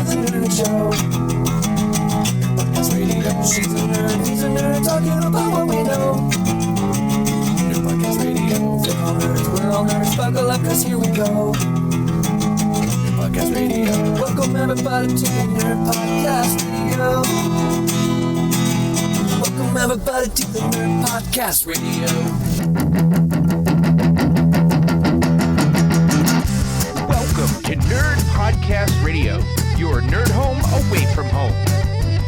the Nerd Show. Podcast Radio. She's a nerd, he's a nerd, talking about what we know. Nerd Podcast Radio. We're all nerds, we're all nerds. Buckle up, cause here we go. Nerd Podcast Radio. Welcome everybody to the Nerd Podcast Radio. Welcome everybody to the Nerd Podcast Radio. Welcome to Nerd Podcast Radio, your nerd home away from home.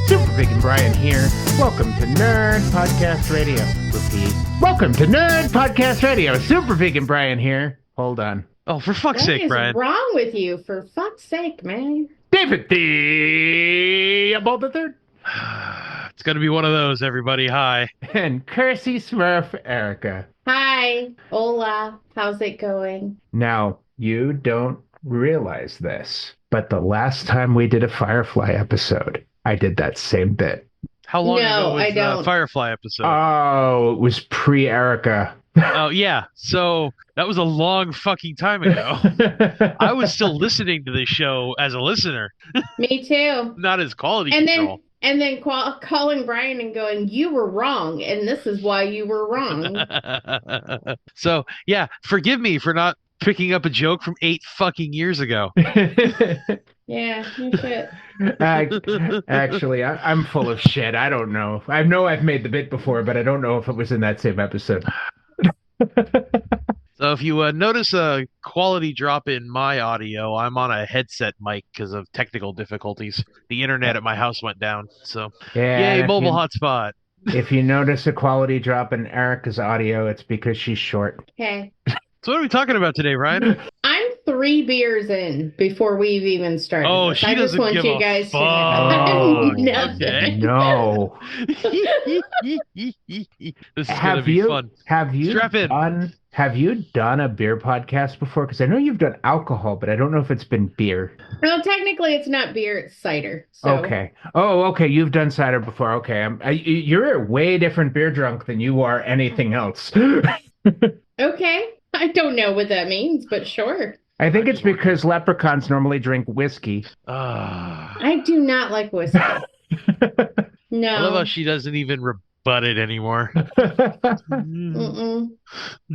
Super Big and Brian here. Welcome to Nerd Podcast Radio. Repeat. Welcome to Nerd Podcast Radio. Super Big and Brian here. Hold on. Oh, for fuck's sake, Brian. What is wrong with you? For fuck's sake, man. David Theobald the Third. It's going to be one of those, everybody. Hi. And Kersey Smurf Erica. Hi. Hola. How's it going? Now, you don't realize this, but the last time we did a Firefly episode, I did that same bit. How long No, ago was I the don't. Firefly episode? Oh, it was pre-Erica. Oh, yeah. So that was a long fucking time ago. I was still listening to this show as a listener, Me too. not as quality And control. then calling Brian and going, you were wrong, and this is why you were wrong. So, yeah, forgive me for not picking up a joke from 8 fucking years ago. Yeah, no shit. Actually, I'm full of shit. I don't know. I know I've made the bit before, but I don't know if it was in that same episode. So if you notice a quality drop in my audio, I'm on a headset mic because of technical difficulties. The internet at my house went down. So, Yeah, yay, if mobile you- hotspot. If you notice a quality drop in Erica's audio, it's because she's short. Okay. So what are we talking about today, Ryan? I'm 3 beers in before we've even started. Oh, this. she I just doesn't want give you a guys to fuck. know. Nothing. Okay. No. This is gonna be fun. Strap in. Have you done a beer podcast before? Because I know you've done alcohol, but I don't know if it's been beer. Well, technically, it's not beer; it's cider. So. Okay. Oh, okay. You've done cider before. Okay. You're a way different beer drunk than you are anything else. Okay. I don't know what that means, but sure. I think it's because leprechauns normally drink whiskey. I do not like whiskey. I love No. how she doesn't even rebut it anymore. Mm-mm.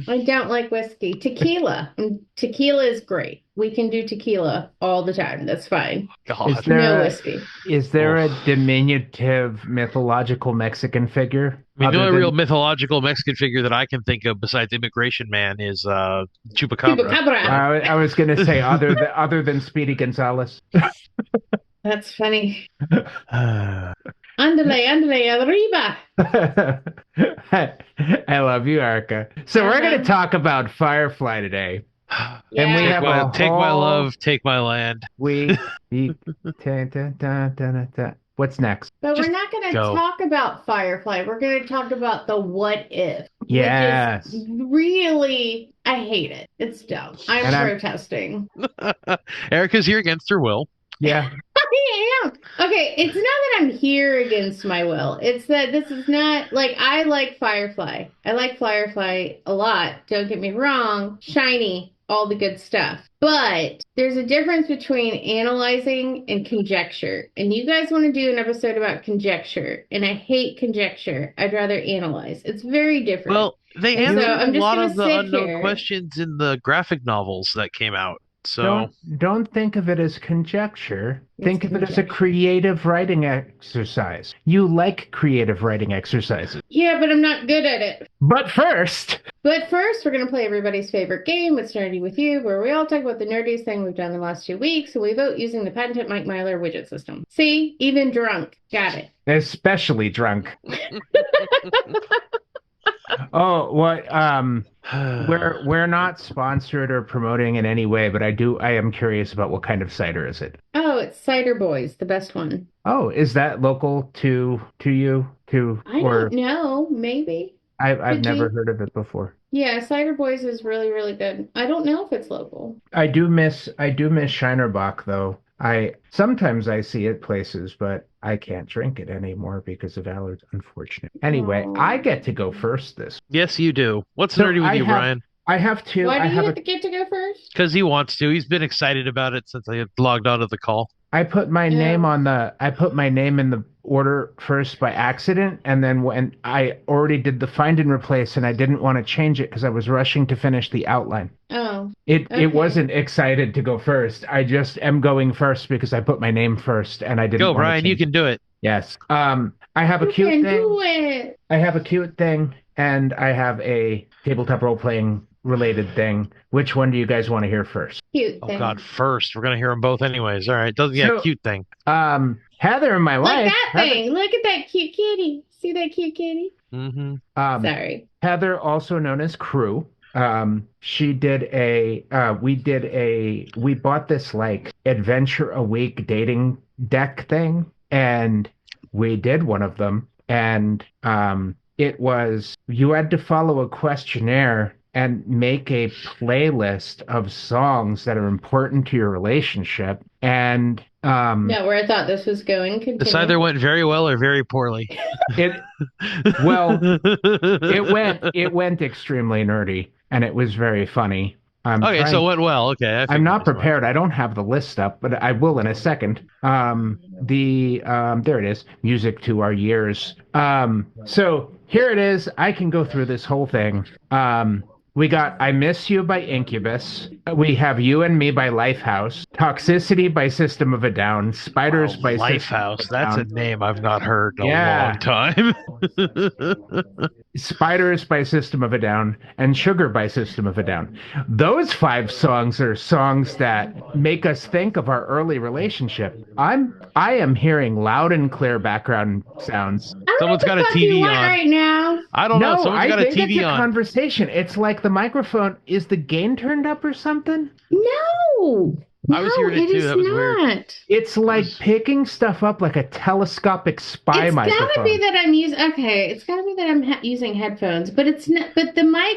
I don't like whiskey. Tequila. Tequila is great. We can do tequila all the time. That's fine. God. Is there No a- whiskey. Is there a diminutive mythological Mexican figure? I mean, the other only than- real mythological Mexican figure that I can think of besides Immigration Man is Chupacabra. Chupacabra. I was going to say other than Speedy Gonzales. That's funny. Andale, arriba. I love you, Erica. So we're going to talk about Firefly today. And we Yeah. have Take my whole- love, take my land. What's next? But Just we're not going to go. talk about Firefly. We're going to talk about the what if. Yes. Which is really, I hate it. It's dumb. I'm And I'm- protesting. Erica's here against her will. Yeah. I am. Okay, it's not that I'm here against my will. It's that this is not like I like Firefly. I like Firefly a lot. Don't get me wrong. Shiny, all the good stuff. But there's a difference between analyzing and conjecture. And you guys want to do an episode about conjecture. And I hate conjecture. I'd rather analyze. It's very different. Well, they And so answered I'm a just lot gonna of the sit unknown here. questions in the graphic novels that came out. So Don't think of it as conjecture. It's Think of it as a conjecture. creative writing exercise. You like creative writing exercises. Yeah, but I'm not good at it. But first, But first, we're going to play everybody's favorite game, What's Nerdy With You, where we all talk about the nerdiest thing we've done the last 2 weeks, and we vote using the patented Mike Myler widget system. See? Even drunk. Got it. especially drunk. Oh, what? We're not sponsored or promoting in any way, but I am curious about what kind of cider is it? Oh, it's Cider Boys, the best one. Oh, is that local to you? I Or don't know. Maybe. I've Could never be. heard of it before. Yeah, Cider Boys is really, really good. I don't know if it's local. I do miss Shinerbach though. Sometimes I see it places, but I can't drink it anymore because of allergies. Unfortunate. Anyway, Oh. I get to go first this. yes, you do. What's So nerdy with I you, have- Brian? I have two. Why I do you have have a to get to go first? Because he wants to. He's been excited about it since I logged onto the call. I put my name on the I put my name in the order first by accident, and then when I already did the find and replace, and I didn't want to change it because I was rushing to finish the outline. Oh, It okay. wasn't excited to go first. I just am going first because I put my name first, and I didn't Go, want to Brian. You change it. can do it. Yes. I have a You cute can thing. do it. I have a cute thing, and I have a tabletop role playing related thing. Which one do you guys want to hear first? Cute Oh thing. God, first we're gonna hear them both anyways. All right, doesn't So- cute thing. Heather, my Look wife. that thing. Look at that cute kitty. See that cute kitty? Mm-hmm. Sorry. Heather, also known as Crew. She did we bought this like adventure a week dating deck thing, and we did one of them, and it was you had to follow a questionnaire and make a playlist of songs that are important to your relationship, and No, where I thought this was going. This Continue. either went very well or very poorly. it well it went extremely nerdy, and it was very funny. Okay, so it went well. Okay, I I'm not figured as much. prepared. I don't have the list up, but I will in a second. There it is. Music to our years. So here it is. I can go through this whole thing. We got I Miss You by Incubus. We have You and Me by Lifehouse. Toxicity by System of a Down. Spiders by System of Lifehouse. a That's a Down. name I've not heard in a Yeah. long time. Spiders by System of a Down, and Sugar by System of a Down. Those 5 songs are songs that make us think of our early relationship. I am hearing loud and clear background sounds. I don't know Someone's what got the a fuck TV you want on. right now. I don't know. No, Someone's I got a think it's TV a on. conversation. It's like the microphone, is the gain turned up or something? No. I was hearing it it too. is That was weird. not. It's like picking stuff up like a telescopic spy It's microphone. gotta be that I'm using. Okay, it's gotta be that I'm using headphones, but it's not. But the mic,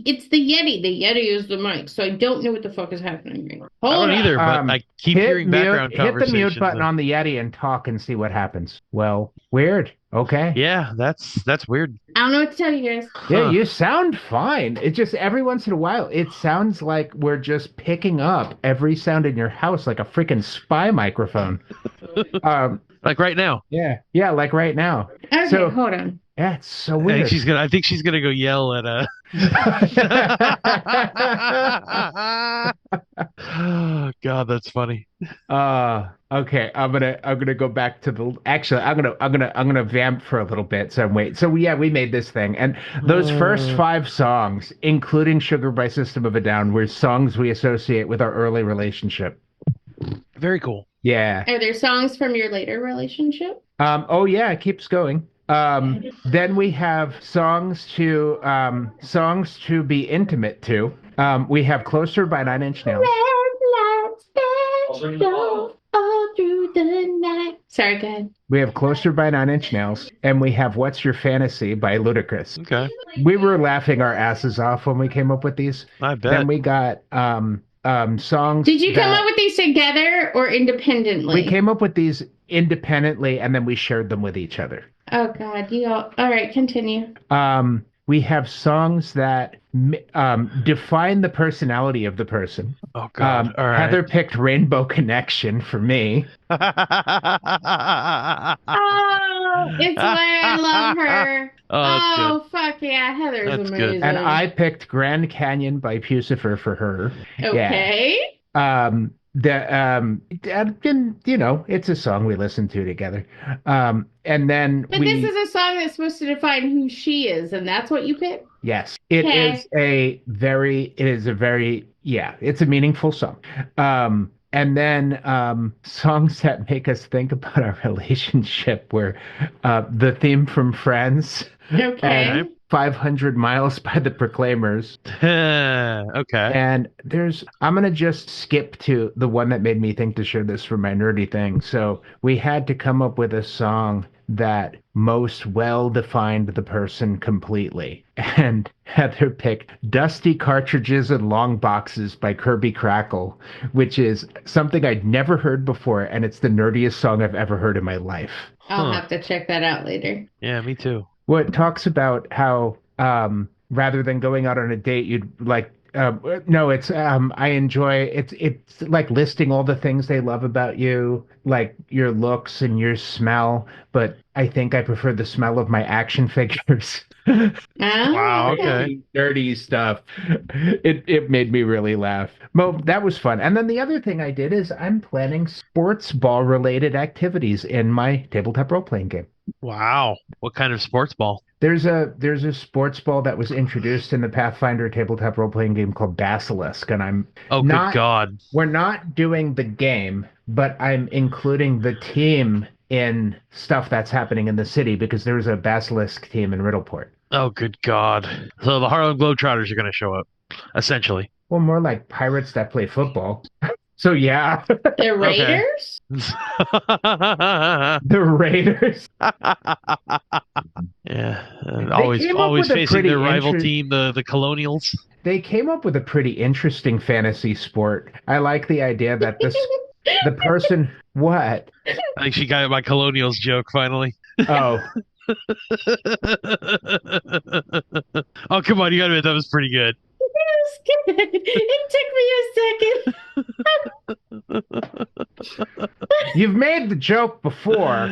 it's the Yeti. The Yeti is the mic, so I don't know what the fuck is happening right now. I Hold don't on. either, but I keep hearing background Hit the conversations. mute button on the Yeti and talk and see what happens. Well, weird. Okay. Yeah, that's weird. I don't know what to tell you guys. Yeah, Huh. you sound fine. It just every once in a while, it sounds like we're just picking up every sound in your house like a freaking spy microphone. Like right now. Yeah, like right now. Okay, So- hold on. Yeah, it's so I think weird. she's gonna go yell at Oh God, that's funny. Okay, I'm gonna go back to the actually I'm gonna vamp for a little bit. So wait. So yeah, we made this thing, and those first 5 songs, including Sugar by System of a Down, were songs we associate with our early relationship. Very cool. Yeah. Are there songs from your later relationship? Oh yeah, it keeps going. Then we have songs to be intimate to. We have Closer by Nine Inch Nails. All through the night. Sorry, go ahead. We have Closer by Nine Inch Nails, and we have What's Your Fantasy by Ludacris. Okay, We were laughing our asses off when we came up with these. I bet. Then we got songs. Did you come that- up with these together or independently? We came up with these independently, and then we shared them with each other. Oh God, you all. All right, continue. We have songs that define the personality of the person. Oh God. All right. Heather picked Rainbow Connection for me. Oh, it's why I love her. Oh, that's good. Oh, fuck yeah, Heather's That's good. amazing. And I picked Grand Canyon by Pucifer for her. Okay. And, it's a song we listen to together. And then But this is a song that's supposed to define who she is, and that's what you picked? yes, it Okay. is a very, it's a meaningful song. And then songs that make us think about our relationship were the theme from Friends Okay. and 500 Miles by the Proclaimers. Okay. And I'm going to just skip to the one that made me think to share this for my nerdy thing. So we had to come up with a song that most well defined the person completely. And Heather picked Dusty Cartridges and Long Boxes by Kirby Crackle, which is something I'd never heard before. And it's the nerdiest song I've ever heard in my life. I'll Huh. have to check that out later. Yeah, me too. Well, it talks about how rather than going out on a date, you'd like no, it's I enjoy it's like listing all the things they love about you, like your looks and your smell, but I think I prefer the smell of my action figures. Wow. Oh. Okay. Nerdy stuff. It made me really laugh. Mo, that was fun. And then the other thing I did is I'm planning sports ball related activities in my tabletop role playing game. Wow. What kind of sports ball? There's a sports ball that was introduced in the Pathfinder tabletop role playing game called Basilisk, and I'm Oh, good not God. we're not doing the game, but I'm including the team in stuff that's happening in the city because there's a Basilisk team in Riddleport. Oh, good God. So the Harlem Globetrotters are going to show up, essentially. Well, more like pirates that play football. So yeah, The Okay. Raiders? the Raiders. Yeah. They Always, came up always with a facing pretty their rival inter team, the Colonials. they came up with a pretty interesting fantasy sport. I like the idea that the person what? I think she got my Colonials joke finally. Oh, Oh, come on. You got to admit, that was pretty good. It was good. It took me a second. you've made the joke before.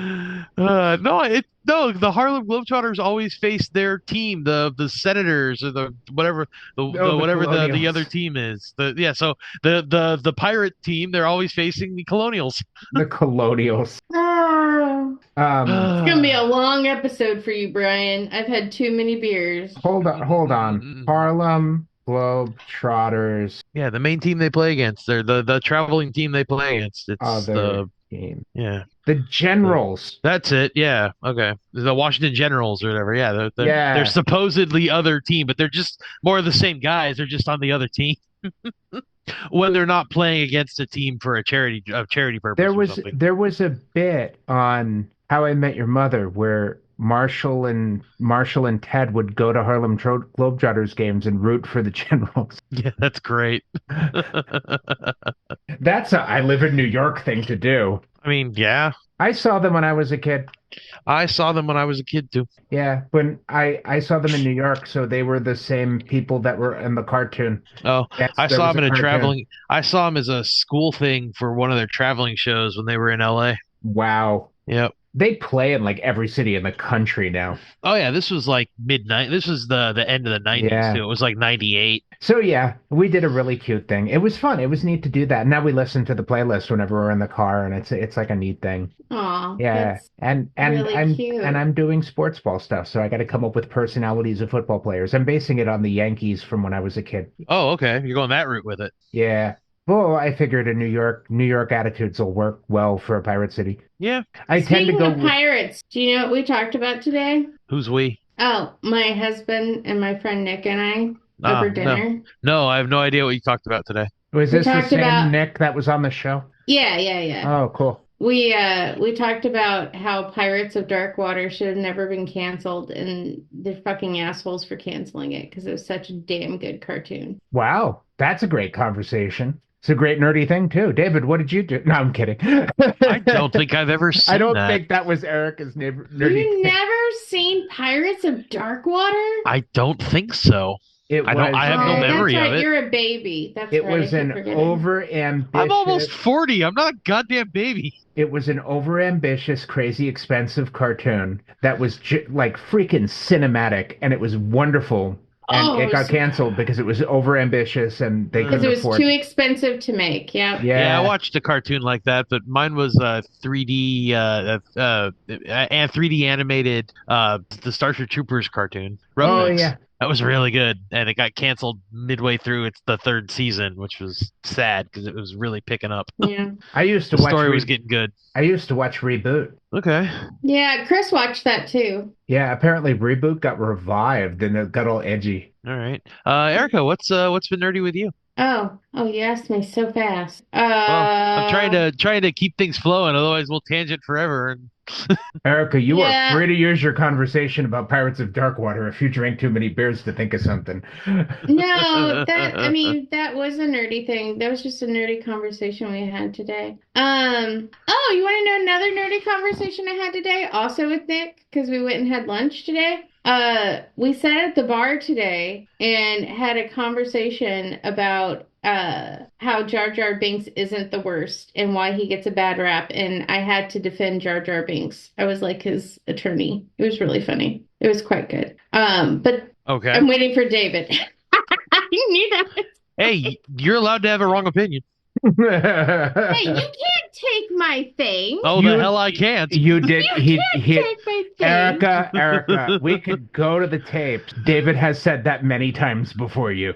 No, the Harlem Globetrotters always face their team, the Senators or the whatever Oh, the the whatever the other Colonials. team is. So the pirate team, they're always facing the Colonials. The Colonials. Oh. Um, It's gonna be a long episode for you, Brian. I've had too many beers. hold on. Harlem Globetrotters Yeah, the main team they play against. They're the traveling team they play against. It's other the team. yeah. The Generals. That's it. Yeah. Okay. The Washington Generals or whatever. Yeah. They're Yeah. supposedly other team, but they're just more of the same guys. They're just on the other team when they're not playing against a team for a charity purpose There or was something. there was a bit on How I Met Your Mother where Marshall and Ted would go to Globetrotters games and root for the Generals. Yeah, that's great. That's a I live in New York thing to do. I mean, yeah. I saw them when I was a kid. I saw them when I was a kid too. Yeah, when I saw them in New York, so they were the same people that were in the cartoon. Oh, Yes, there was a cartoon. I saw them as a school thing for one of their traveling shows when they were in LA. Wow. Yep. They play in like every city in the country now. Oh yeah, this was like midnight. This was the end of the 90s Yeah. too. It was like 98. So yeah, we did a really cute thing. It was fun. It was neat to do that. Now we listen to the playlist whenever we're in the car, and it's like a neat thing. Aw, Yeah, that's and really I'm cute. and I'm doing sports ball stuff, so I got to come up with personalities of football players. I'm basing it on the Yankees from when I was a kid. Oh, okay. You're going that route with it. Yeah. Well, I figured a New York attitudes will work well for a pirate city. Yeah. I tend to Speaking go of pirates, do you know what we talked about today? Who's we? Oh, my husband and my friend Nick and I over No. dinner. No, I have no idea what you talked about today. Was We this the talked same about Nick that was on the show? yeah. Oh, cool. We talked about how Pirates of Dark Water should have never been canceled, and they're fucking assholes for canceling it because it was such a damn good cartoon. Wow, that's a great conversation. It's a great nerdy thing too. David, what did you do? No, I'm kidding. I don't think I've ever I seen don't that. think that was Erica's nerdy You thing. never seen Pirates of Dark Water? I don't think so. It I don't- was I have no Oh, memory that's of right. it. You're a baby. That's it right. was I keep an forgetting. overambitious I'm almost 40. I'm not a goddamn baby. it was an overambitious, crazy, expensive cartoon that was like freaking cinematic, and it was wonderful. And Oh, it it got was- canceled because it was overambitious and they Because Because couldn't it was afford too expensive to make. Yep. Yeah, I Yeah. watched a cartoon like that, but mine was 3D and 3D animated the Starship Troopers cartoon. Oh Roughnecks. yeah. That was really good, and it got canceled midway through the third season, which was sad because it was really picking up. Yeah. I used to The watch story was getting good. I used to watch Reboot. Okay. Yeah, Chris watched that too. Yeah, apparently Reboot got revived and it got all edgy. All right. Erica, what's been nerdy with you? Oh, you asked me so fast. Well, I'm trying to keep things flowing, otherwise we'll tangent forever. And Erica, you Yeah. are free to use your conversation about Pirates of Darkwater if you drink too many beers to think of something. No, that was a nerdy thing. That was just a nerdy conversation we had today. Oh, you want to know another nerdy conversation I had today? Also with Nick, because we went and had lunch today. We sat at the bar today and had a conversation about how Jar Jar Binks isn't the worst and why he gets a bad rap, and I had to defend Jar Jar Binks. I was like his attorney. It was really funny. It was quite good. But Okay. I'm waiting for David. I knew that. Hey, you're allowed to have a wrong opinion. Hey, you can't take my thing. Oh, the hell I can't. You did. You can't take my thing. Erica, we could go to the tapes. David has said that many times before you.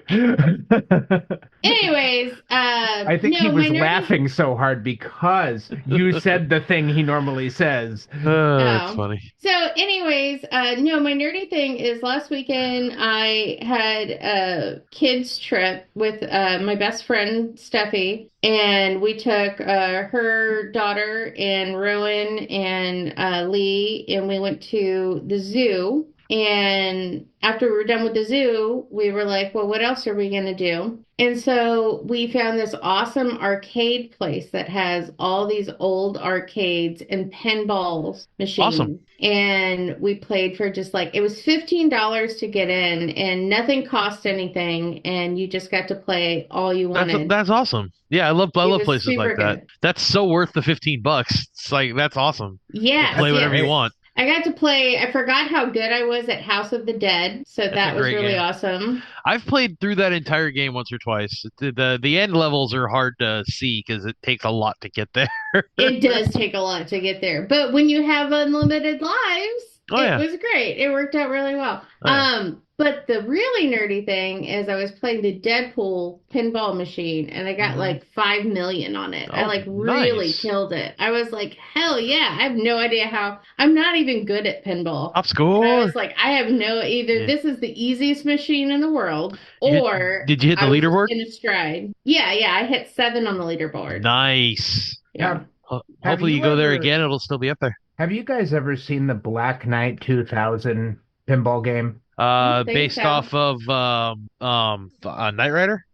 Anyways, I think no, he was my nerdy- laughing so hard because you said the thing he normally says. That's Oh. funny. So, anyways, no, my nerdy thing is last weekend I had a kids trip with my best friend Steffi, and we took her daughter and Rowan and Lee, and we went to the zoo. And after we were done with the zoo, we were like, well, what else are we going to do? And so we found this awesome arcade place that has all these old arcades and pinballs machines. Awesome. And we played for just like, it was $15 to get in and nothing cost anything. And you just got to play all you wanted. That's awesome. Yeah, I love was places super like that. good. That's so worth the $15. It's like that's awesome. Yeah. Play whatever you want. I got to play, I forgot how good I was at House of the Dead. So That's that a was great really game. awesome. I've played through that entire game once or twice. The end levels are hard to see because it takes a lot to get there. It does take a lot to get there, but when you have unlimited lives, Oh, it yeah. was great. It worked out really well. Oh, yeah. But the really nerdy thing is I was playing the Deadpool pinball machine and I got Mhm. like 5 million on it. I Oh, like really nice. killed it. I was like, hell yeah. I have no idea how. I'm not even good at pinball. Top I score. was like, I have no either. Yeah. This is the easiest machine in the world, You or did you hit the I was just leaderboard? in a stride. Yeah, I hit 7 on the leaderboard. Nice. Yeah. Hopefully you you go there ever- again. It'll still be up there. Have you guys ever seen the Black Knight 2000 pinball game? don't think Based so. off of Knight Rider.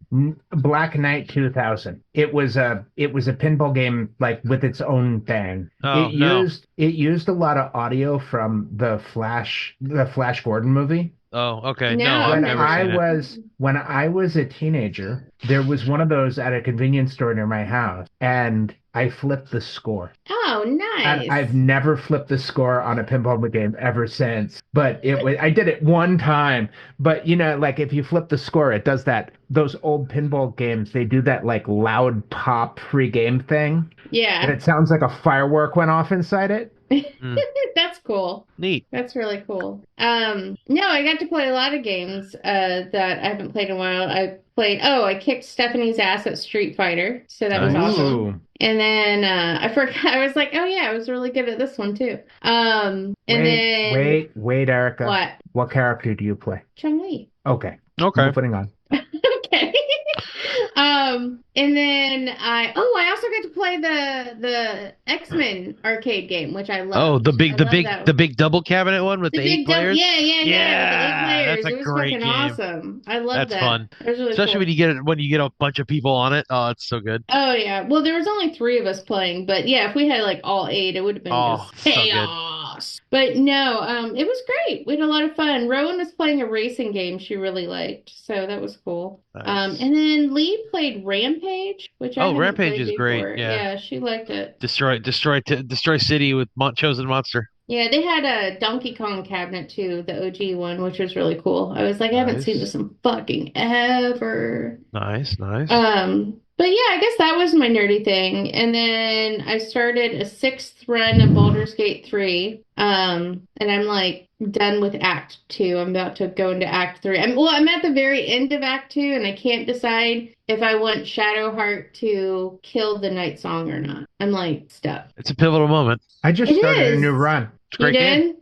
Black Knight 2000. It was a pinball game like with its own thing. Oh, no. It used a lot of audio from the Flash Gordon movie. Oh, okay. No, No, I've When never I seen it. was a teenager, there was one of those at a convenience store near my house, and I flipped the score. Oh, nice. And I've never flipped the score on a pinball game ever since. But I did it one time. But like if you flip the score, it does that. Those old pinball games, they do that like loud pop free game thing. Yeah. And it sounds like a firework went off inside it. Mm, That's cool. neat. That's really cool. No, I got to play a lot of games that I haven't played in a while. I kicked Stephanie's ass at Street Fighter, so that was Nice. awesome. Ooh. And then I forgot, I was like, oh yeah, I was really good at this one too. And then Wait, Erica. what? What character do you play? Chun-Li. Okay. Okay. Moving on. Okay. And then I also got to play the X-Men arcade game, which I love. Oh, the big double cabinet one with the 8 players. Yeah, Yeah, with the 8 players. that's a It was great fucking game. awesome. I love That's that. fun. It was really Especially cool. when you get a bunch of people on it. Oh, it's so good. Oh yeah. Well, there was only 3 of us playing, but yeah, if we had like all 8, it would have been Oh, just so good. chaos. But no, it was great. We had a lot of fun. Rowan was playing a racing game she really liked, so that was cool. Nice. And then Lee played Rampage, which I Oh, hadn't Rampage played is great, before. yeah. She liked it. Destroy city with Chosen Monster. Yeah, they had a Donkey Kong cabinet too, the OG one, which was really cool. I was like, I haven't seen Nice. this in fucking ever. Nice. But yeah, I guess that was my nerdy thing. And then I started a 6th run of Baldur's Gate 3. And I'm like done with Act 2. I'm about to go into Act 3. I'm at the very end of Act 2, and I can't decide if I want Shadowheart to kill the Night Song or not. I'm like stuck. It's a pivotal moment. I just It started a is. new run. It's a great game.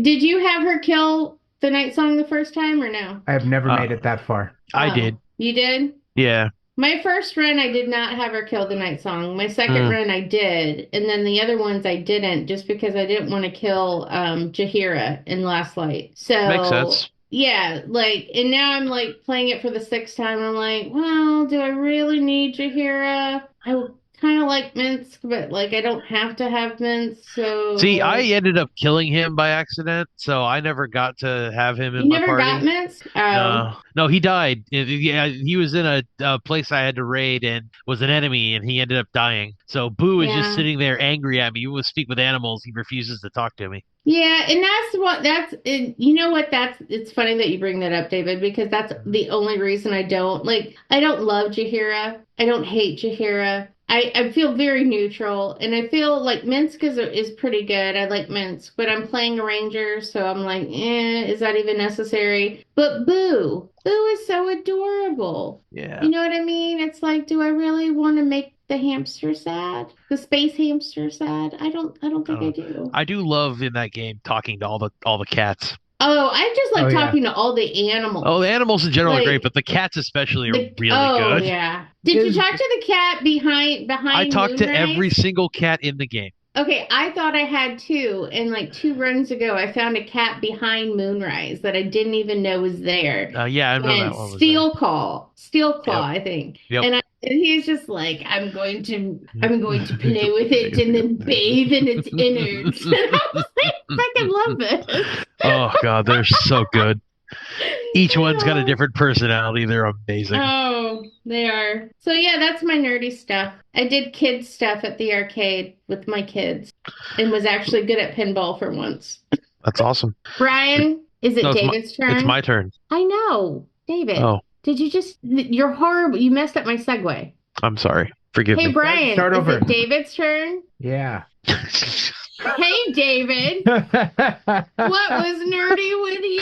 Did you have her kill the Night Song the first time or no? I have never Uh, made it that far. I Oh, did. You did? Yeah. My first run, I did not have her kill the Night Song. My second run, I did. And then the other ones, I didn't, just because I didn't want to kill Jaheira in Last Light. So, Makes sense. yeah, and now I'm like playing it for the 6th time. I'm like, well, do I really need Jaheira? I kind of like Minsk, but like I don't have to have Minsk. So See, I ended up killing him by accident, so I never got to have him in you my never got party. Minsk? Oh, No, he died. Yeah, he was in a place I had to raid and was an enemy, and he ended up dying. So Boo is just yeah. sitting there angry at me. You will speak with animals. He refuses to talk to me. Yeah, and you know what, it's funny that you bring that up, David, because that's the only reason I don't love Jahira. I don't hate Jahira. I feel very neutral, and I feel like Minsk is pretty good. I like Minsk, but I'm playing a ranger, so I'm like, is that even necessary? But Boo is so adorable. Yeah. You know what I mean? It's like, do I really want to make the hamster sad? The space hamster sad? I don't think I do. I do love in that game talking to all the cats. Oh, I just like Oh, yeah. talking to all the animals. Oh, the animals in general are great, Like, but the cats especially are really oh good. yeah. Did you Is- talk to the cat behind I talked to Moonrise? every single cat in the game. Okay, I thought I had two, and like 2 runs ago, I found a cat behind Moonrise that I didn't even know was there. Yeah, I know And that one was there. Steel Claw, Yep. I think. Yep. And he's just like, I'm going to play with it and then bathe in its innards. And I was like, I fucking love this. Oh God, they're so good. Each one's got a Oh. different personality. They're amazing. Oh, they are. So yeah, that's my nerdy stuff. I did kids stuff at the arcade with my kids and was actually good at pinball for once. That's awesome. Brian, is it No, David's turn? It's my turn. I know. David. Oh, Did you you're horrible. You messed up my segue. I'm sorry. Forgive Hey, me. Brian, Start is over. it David's turn? Yeah. Hey, David, what was nerdy with you?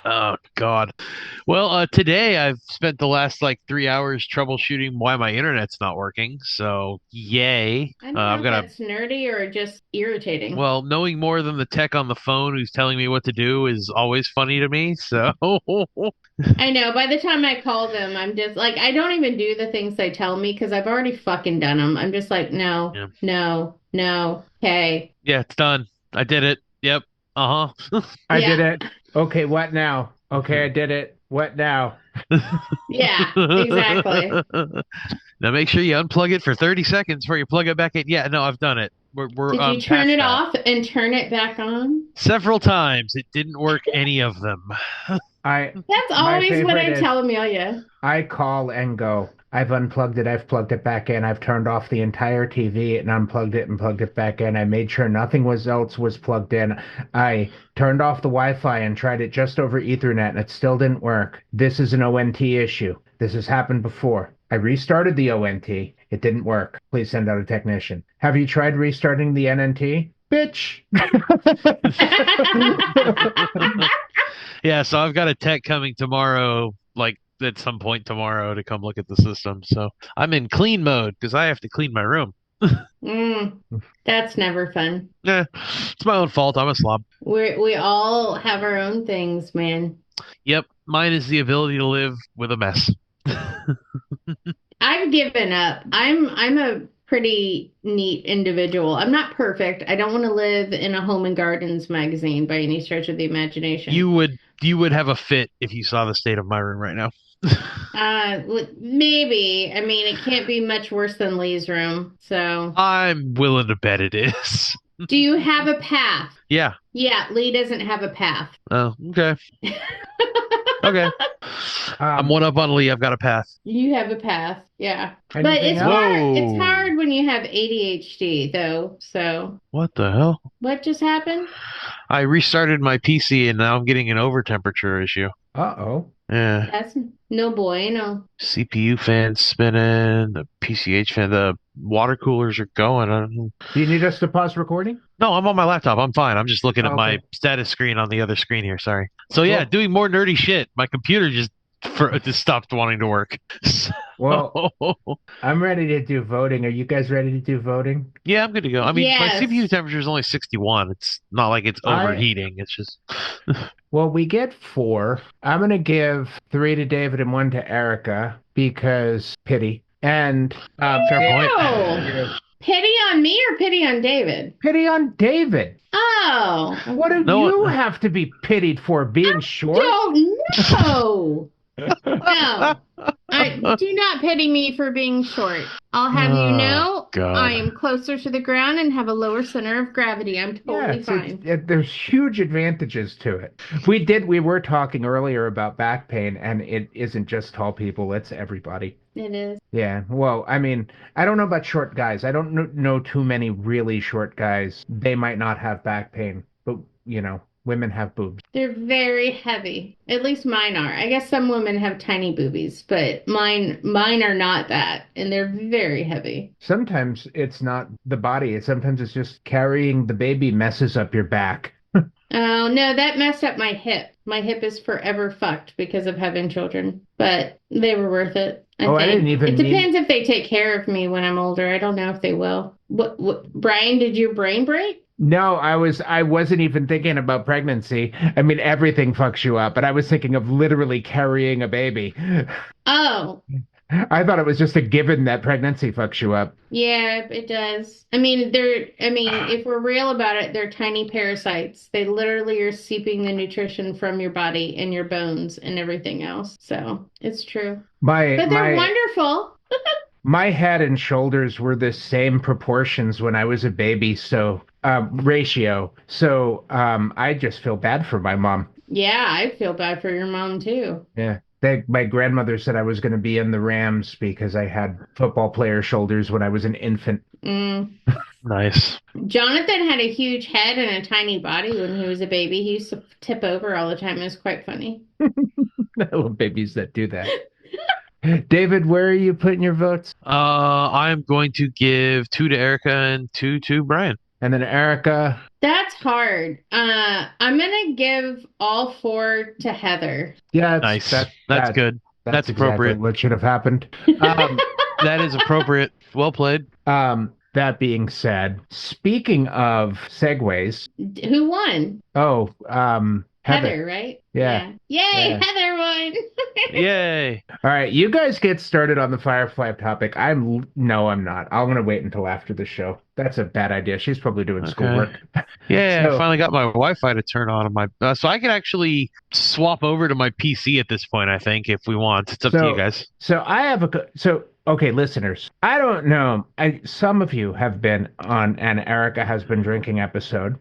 Oh God. Well, today I've spent the last like 3 hours troubleshooting why my internet's not working. So yay. I don't know I've if got that's nerdy or just irritating. well, knowing more than the tech on the phone who's telling me what to do is always funny to me. So I know. By the time I call them, I'm just like, I don't even do the things they tell me because I've already fucking done them. I'm just like, no, Yeah. no, okay. yeah, it's done. I did it. Yep. Uh-huh. I Yeah. did it. Okay, what now? Okay, I did it. What now? Yeah, exactly. Now make sure you unplug it for 30 seconds before you plug it back in. Yeah, no, I've done it. We're Did you turn past it that. off and turn it back on? Several times. It didn't work any of them. I That's My always what I favorite is- tell Amelia. I call and go. I've unplugged it, I've plugged it back in, I've turned off the entire TV and unplugged it and plugged it back in. I made sure nothing else was plugged in. I turned off the Wi-Fi and tried it just over Ethernet and it still didn't work. This is an ONT issue. This has happened before. I restarted the ONT. It didn't work. Please send out a technician. Have you tried restarting the NNT? Bitch. Yeah, so I've got a tech coming tomorrow, like at some point tomorrow to come look at the system. So I'm in clean mode because I have to clean my room. That's never fun. Yeah, it's my own fault. I'm a slob. We all have our own things, man. Yep, mine is the ability to live with a mess. I've given up. I'm a pretty neat individual. I'm not perfect. I don't want to live in a home and gardens magazine by any stretch of the imagination. You would have a fit if you saw the state of my room right now. Maybe. I mean, it can't be much worse than Lee's room. So, I'm willing to bet it is. do you have a path? Yeah. Yeah, Lee doesn't have a path. Oh, okay. Okay. I'm one up on Lee. I've got a path. You have a path. Yeah. But Anything it's else? hard. It's Whoa. hard when you have ADHD though. So, What the hell? what just happened? I restarted my PC and now I'm getting an over temperature issue. Uh-oh. Yeah. That's no bueno. CPU fan spinning, the PCH fan, the water coolers are going. I don't know. Do you need us to pause recording? No, I'm on my laptop. I'm fine. I'm just looking at my Okay. status screen on the other screen here. Sorry. So yeah, Cool. doing more nerdy shit. My computer just stopped wanting to work. Well, I'm ready to do voting. Are you guys ready to do voting? Yeah, I'm good to go. I mean, Yes. my CPU temperature is only 61. It's not like it's overheating. It's just Well, we get 4. I'm going to give 3 to David and 1 to Erica because pity. And fair point. No. Pity on me or pity on David? pity on David. Oh. What do No, you have to be pitied for? Being short? Don't know. No, I do not pity me for being short. I'll have you Oh, know, I God. am closer to the ground and have a lower center of gravity. I'm Yeah, totally fine. there's huge advantages to it. We were talking earlier about back pain, and it isn't just tall people, it's everybody. It is. Yeah, well, I mean, I don't know about short guys. I don't know too many really short guys. They might not have back pain, but women have boobs. They're very heavy. At least mine are. I guess some women have tiny boobies, but mine are not that, and they're very heavy. Sometimes it's not the body, sometimes it's just carrying the baby messes up your back. Oh, no, that messed up my hip. My hip is forever fucked because of having children, but they were worth it, I Oh, I didn't think. It even mean. depends if they take care of me when I'm older. I don't know if they will. Brian, did your brain break? No, I wasn't even thinking about pregnancy. I mean, everything fucks you up, but I was thinking of literally carrying a baby. Oh, I thought it was just a given that pregnancy fucks you up. yeah, it does. I mean, if we're real about it, they're tiny parasites. They literally are seeping the nutrition from your body and your bones and everything else. So it's true. My But they're my wonderful. my head and shoulders were the same proportions when I was a baby, so ratio. So I just feel bad for my mom. Yeah, I feel bad for your mom too. Yeah. My grandmother said I was going to be in the Rams because I had football player shoulders when I was an infant. Mm. Nice. Jonathan had a huge head and a tiny body when he was a baby. He used to tip over all the time. It was quite funny. I love babies that do that. David, where are you putting your votes? I'm going to give 2 to Erica and 2 to Brian. And then Erica. That's hard. I'm gonna give all 4 to Heather. Yeah, Nice. that, That's that good. That's exactly appropriate. what should have happened. Um, That is appropriate. Well played. that being said, speaking of segues, Who won? Heather. Heather, right? Yeah. Yay, Yeah. Heather won. Yay. All right, you guys get started on the Firefly topic. No, I'm not. I'm gonna wait until after the show. That's a bad idea. She's probably doing schoolwork. Yeah, I So, finally got my Wi-Fi to turn on my so I can actually swap over to my PC at this point, I think, if we want. It's up to you guys. so I have okay, listeners. I don't know. Some of you have been on an Erica has been drinking episode.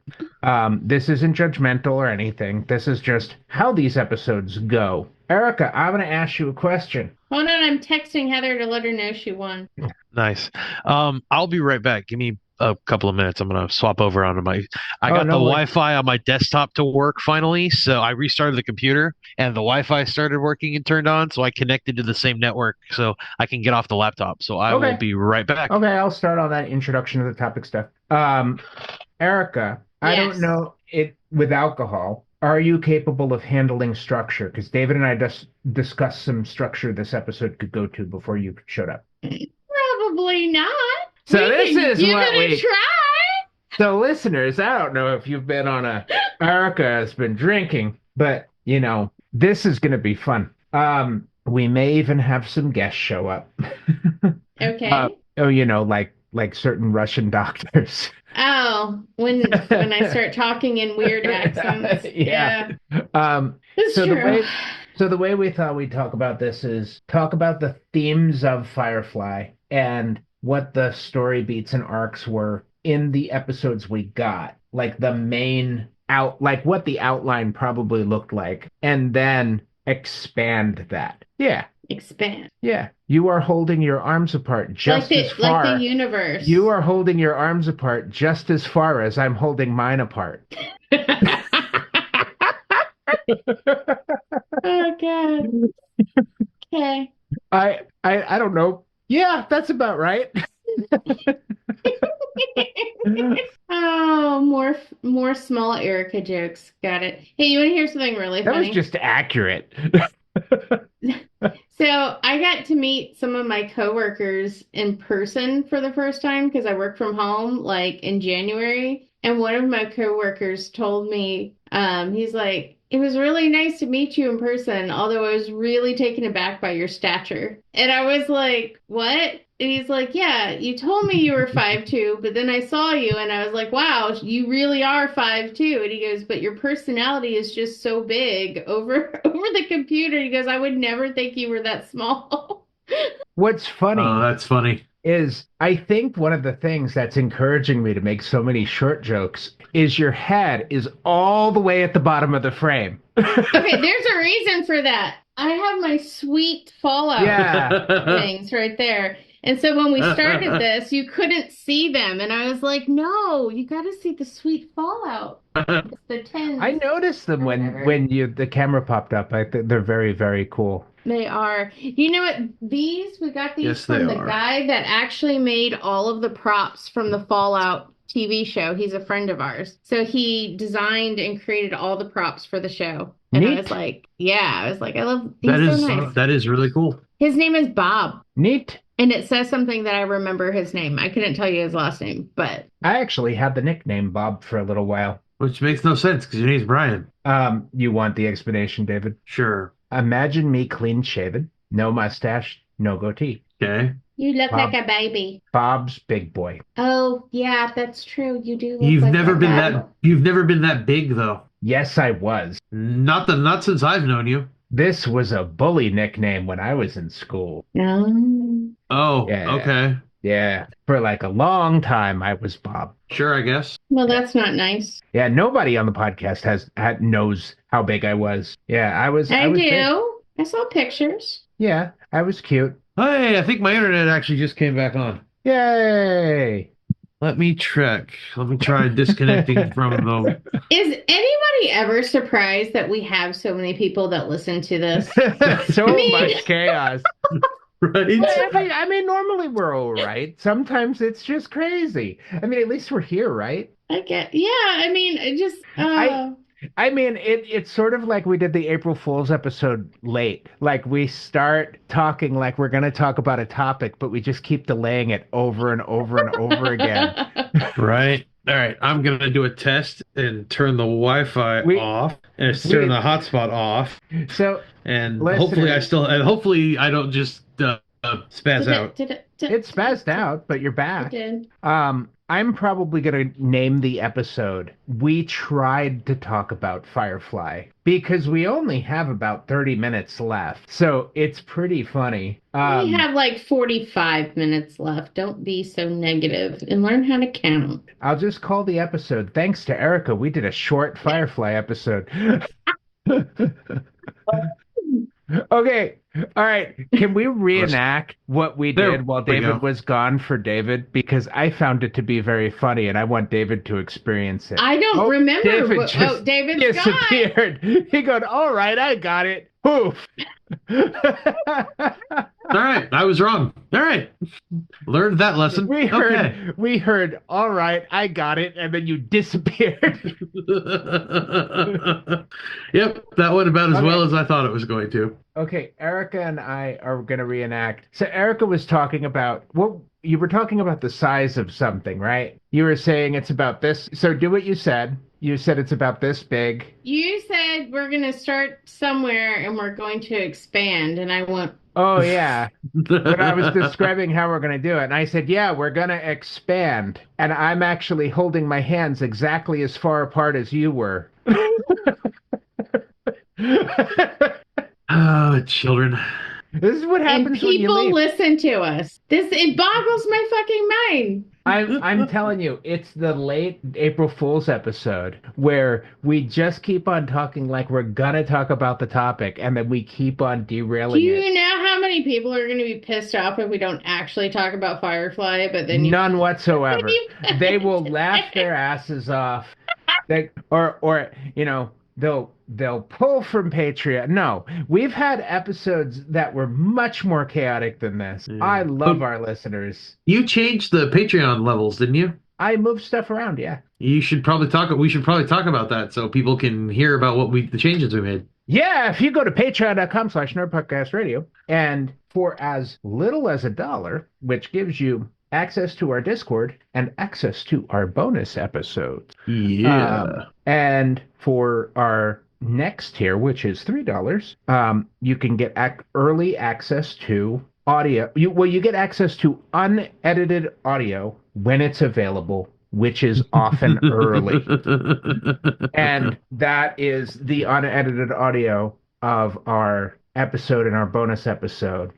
This isn't judgmental or anything. This is just how these episodes go. Erica, I'm going to ask you a question. Hold on, I'm texting Heather to let her know she won. Nice. I'll be right back. Give me a couple of minutes. I'm gonna swap over onto my. I Oh, got no the way. Wi-Fi on my desktop to work finally, so I restarted the computer and the Wi-Fi started working and turned on. So I connected to the same network, so I can get off the laptop. So I will Okay. be right back. Okay, I'll start on that introduction to the topic stuff. Erica, I Yes. don't know it with alcohol. Are you capable of handling structure? Because David and I just discussed some structure this episode could go to before you showed up. Probably not. So this is give what it a we. try. So listeners, I don't know if you've been on a Erica has been drinking, but this is going to be fun. We may even have some guests show up. Okay. Like certain Russian doctors. Oh, when I start talking in weird accents. Yeah. It's So the true. way so the way we thought we'd talk about this is talk about the themes of Firefly and what the story beats and arcs were in the episodes we got, like the main like what the outline probably looked like, and then expand that. Yeah. Expand. Yeah. You are holding your arms apart just as far. Like the universe. You are holding your arms apart just as far as I'm holding mine apart. Oh God. Okay. I don't know. Yeah, that's about right. Oh, more small Erica jokes. Got it. Hey, you want to hear something really That funny? was just accurate. So I got to meet some of my coworkers in person for the first time because I work from home like in January. And one of my coworkers told me, he's like, it was really nice to meet you in person, although I was really taken aback by your stature. And I was like, what? And he's like, yeah, you told me you were 5'2", but then I saw you and I was like, wow, you really are 5'2". And he goes, but your personality is just so big over over the computer. He goes, I would never think you were that small. What's Oh, funny that's funny. is I think one of the things that's encouraging me to make so many short jokes is your head is all the way at the bottom of the frame. Okay, there's a reason for that. I have my sweet Fallout Yeah. things right there. And so when we started this, you couldn't see them. And I was like, no, you got to see the sweet Fallout. It's the 10s. I noticed them when you the camera popped up. I think they're very, very cool. They are. You know what? We got these Yes, from they the are. guy that actually made all of the props from the Fallout TV show. He's a friend of ours. So he designed and created all the props for the show. And I Neat. was like, yeah, I was like, I love, he's That so is nice. that is really cool. His name is Bob. Neat. And it says something that I remember his name. I couldn't tell you his last name, but I actually had the nickname Bob for a little while. Which makes no sense because your name's Brian. You want the explanation, David? Sure. Imagine me clean shaven, no mustache, no goatee. Okay. you look Bob. like a baby. Bob's big boy. Oh, yeah, that's true. You do look You've like never been Bob. that you've never been that big though. Yes, I was. Not since I've known you. This was a bully nickname when I was in school. No. Oh, Yeah. okay. Yeah, for like a long time, I was Bob. Sure, I guess. Well, that's not nice. Yeah, nobody on the podcast knows how big I was. Yeah, I was. I was do. big. I saw pictures. Yeah, I was cute. Hey, I think my internet actually just came back on. Yay! Let me check. Let me try disconnecting from the. Is anybody ever surprised that we have so many people that listen to this? So I mean- much chaos. Right? I mean, normally we're all right. Sometimes it's just crazy. I mean, at least we're here, right? Yeah, I mean, it just, I mean, it's sort of like we did the April Fool's episode late. Like we start talking like we're going to talk about a topic, but we just keep delaying it over and over and over again. Right. All right. I'm gonna do a test and turn the Wi-Fi off, and turn the hotspot off, So and Listeners- hopefully I don't just spaz out. it it's spazzed out, but you're back. did. I'm probably going to name the episode "We Tried to Talk About Firefly" because we only have about 30 minutes left. So it's pretty funny. We have like 45 minutes left. Don't be so negative and learn how to count. I'll just call the episode. Thanks to Erica, we did a short Firefly episode. Okay. All right. Can we reenact what we There did while we David go. was gone for David? Because I found it to be very funny and I want David to experience it. I don't remember. David just David's gone. disappeared. He goes, all right, I got it. Poof. All right, I was wrong. All right, learned that lesson. We heard, Okay. we heard, all right, I got it, and then you disappeared. Yep, that went about as Okay. well as I thought it was going to. Okay, Erica and I are going to reenact. So Erica was talking about, well, you were talking about the size of something, right? You were saying it's about this. So do what you said. You said it's about this big. You said we're going to start somewhere and we're going to expand. And I went, Oh, yeah. But I was describing how we're going to do it. And I said, yeah, we're going to expand. And I'm actually holding my hands exactly as far apart as you were. Oh, children. This is what and happens when you people leave. listen to us. It boggles my fucking mind. I'm telling you, it's the late April Fool's episode where we just keep on talking like we're gonna talk about the topic, and then we keep on Do derailing you it. know how many people are going to be pissed off if we don't actually talk about Firefly? But then you None whatsoever. You- They will laugh their asses off. Or you know, they'll pull from Patreon. No, we've had episodes that were much more chaotic than this. Yeah. I love our listeners. You changed the Patreon levels, didn't you? I move stuff around, yeah. We should probably talk about that so people can hear about the changes we made. Yeah, if you go to patreon.com/nerdpodcastradio, and for as little as $1, which gives you access to our Discord and access to our bonus episodes. Yeah. And for our next tier, which is $3, you can get early access to audio. You get access to unedited audio when it's available, which is often early. And that is the unedited audio of our episode and our bonus episode.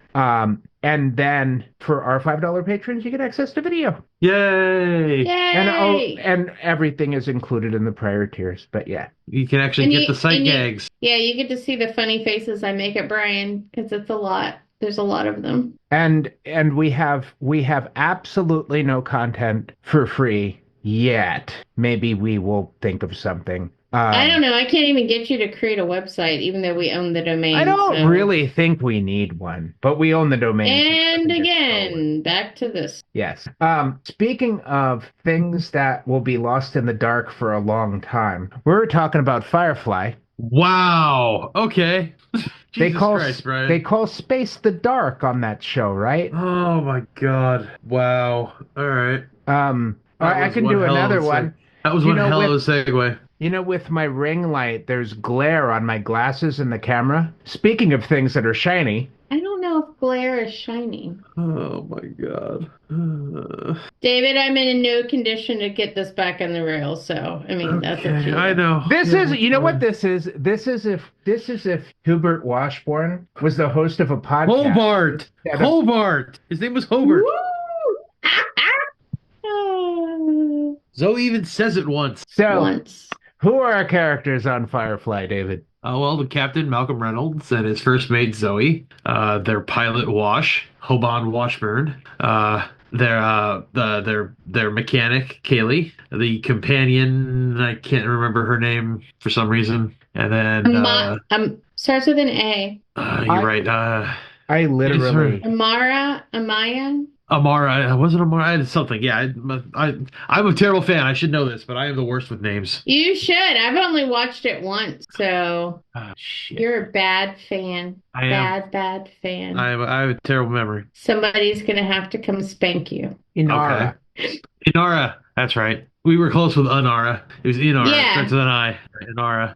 And then for our $5 patrons, you get access to video. Yay! Yay! And everything is included in the prior tiers. But yeah. You can actually get the sight gags. Yeah, you get to see the funny faces I make at Brian because it's a lot. There's a lot of them. And we have absolutely no content for free yet. Maybe we will think of something. I don't know. I can't even get you to create a website, even though we own the domain. I don't really think we need one, but we own the domain. And again, back to this. Yes. Speaking of things that will be lost in the dark for a long time, we're talking about Firefly. Wow. Okay. Jesus Christ, Brian. They call space the dark on that show, right? Oh my God. Wow. All right. I can do another one. That was one hell of a segue. You know, with my ring light, there's glare on my glasses in the camera. Speaking of things that are shiny. I don't know if glare is shiny. Oh my God. David, I'm in no condition to get this back on the rails, so I mean that's what you I know. This is you know what this is? This is if Hubert Washburn was the host of a podcast. Hobart. His name was Hobart. Zoe even says it once. Who are our characters on Firefly, David? Well, the captain, Malcolm Reynolds, and his first mate, Zoe. Their pilot, Hoban Washburn. Their mechanic, Kaylee. The companion, I can't remember her name for some reason. And then... starts with an A. You're right. I literally... Amara, was it Amara? I had something. Yeah, I'm a terrible fan. I should know this, but I am the worst with names. You should. I've only watched it once, so shit. You're a bad fan. Bad fan. I have a terrible memory. Somebody's gonna have to come spank you. Inara. Okay. Inara. That's right. We were close with Anara. It was Inara. Yeah. Starts with an I. Inara.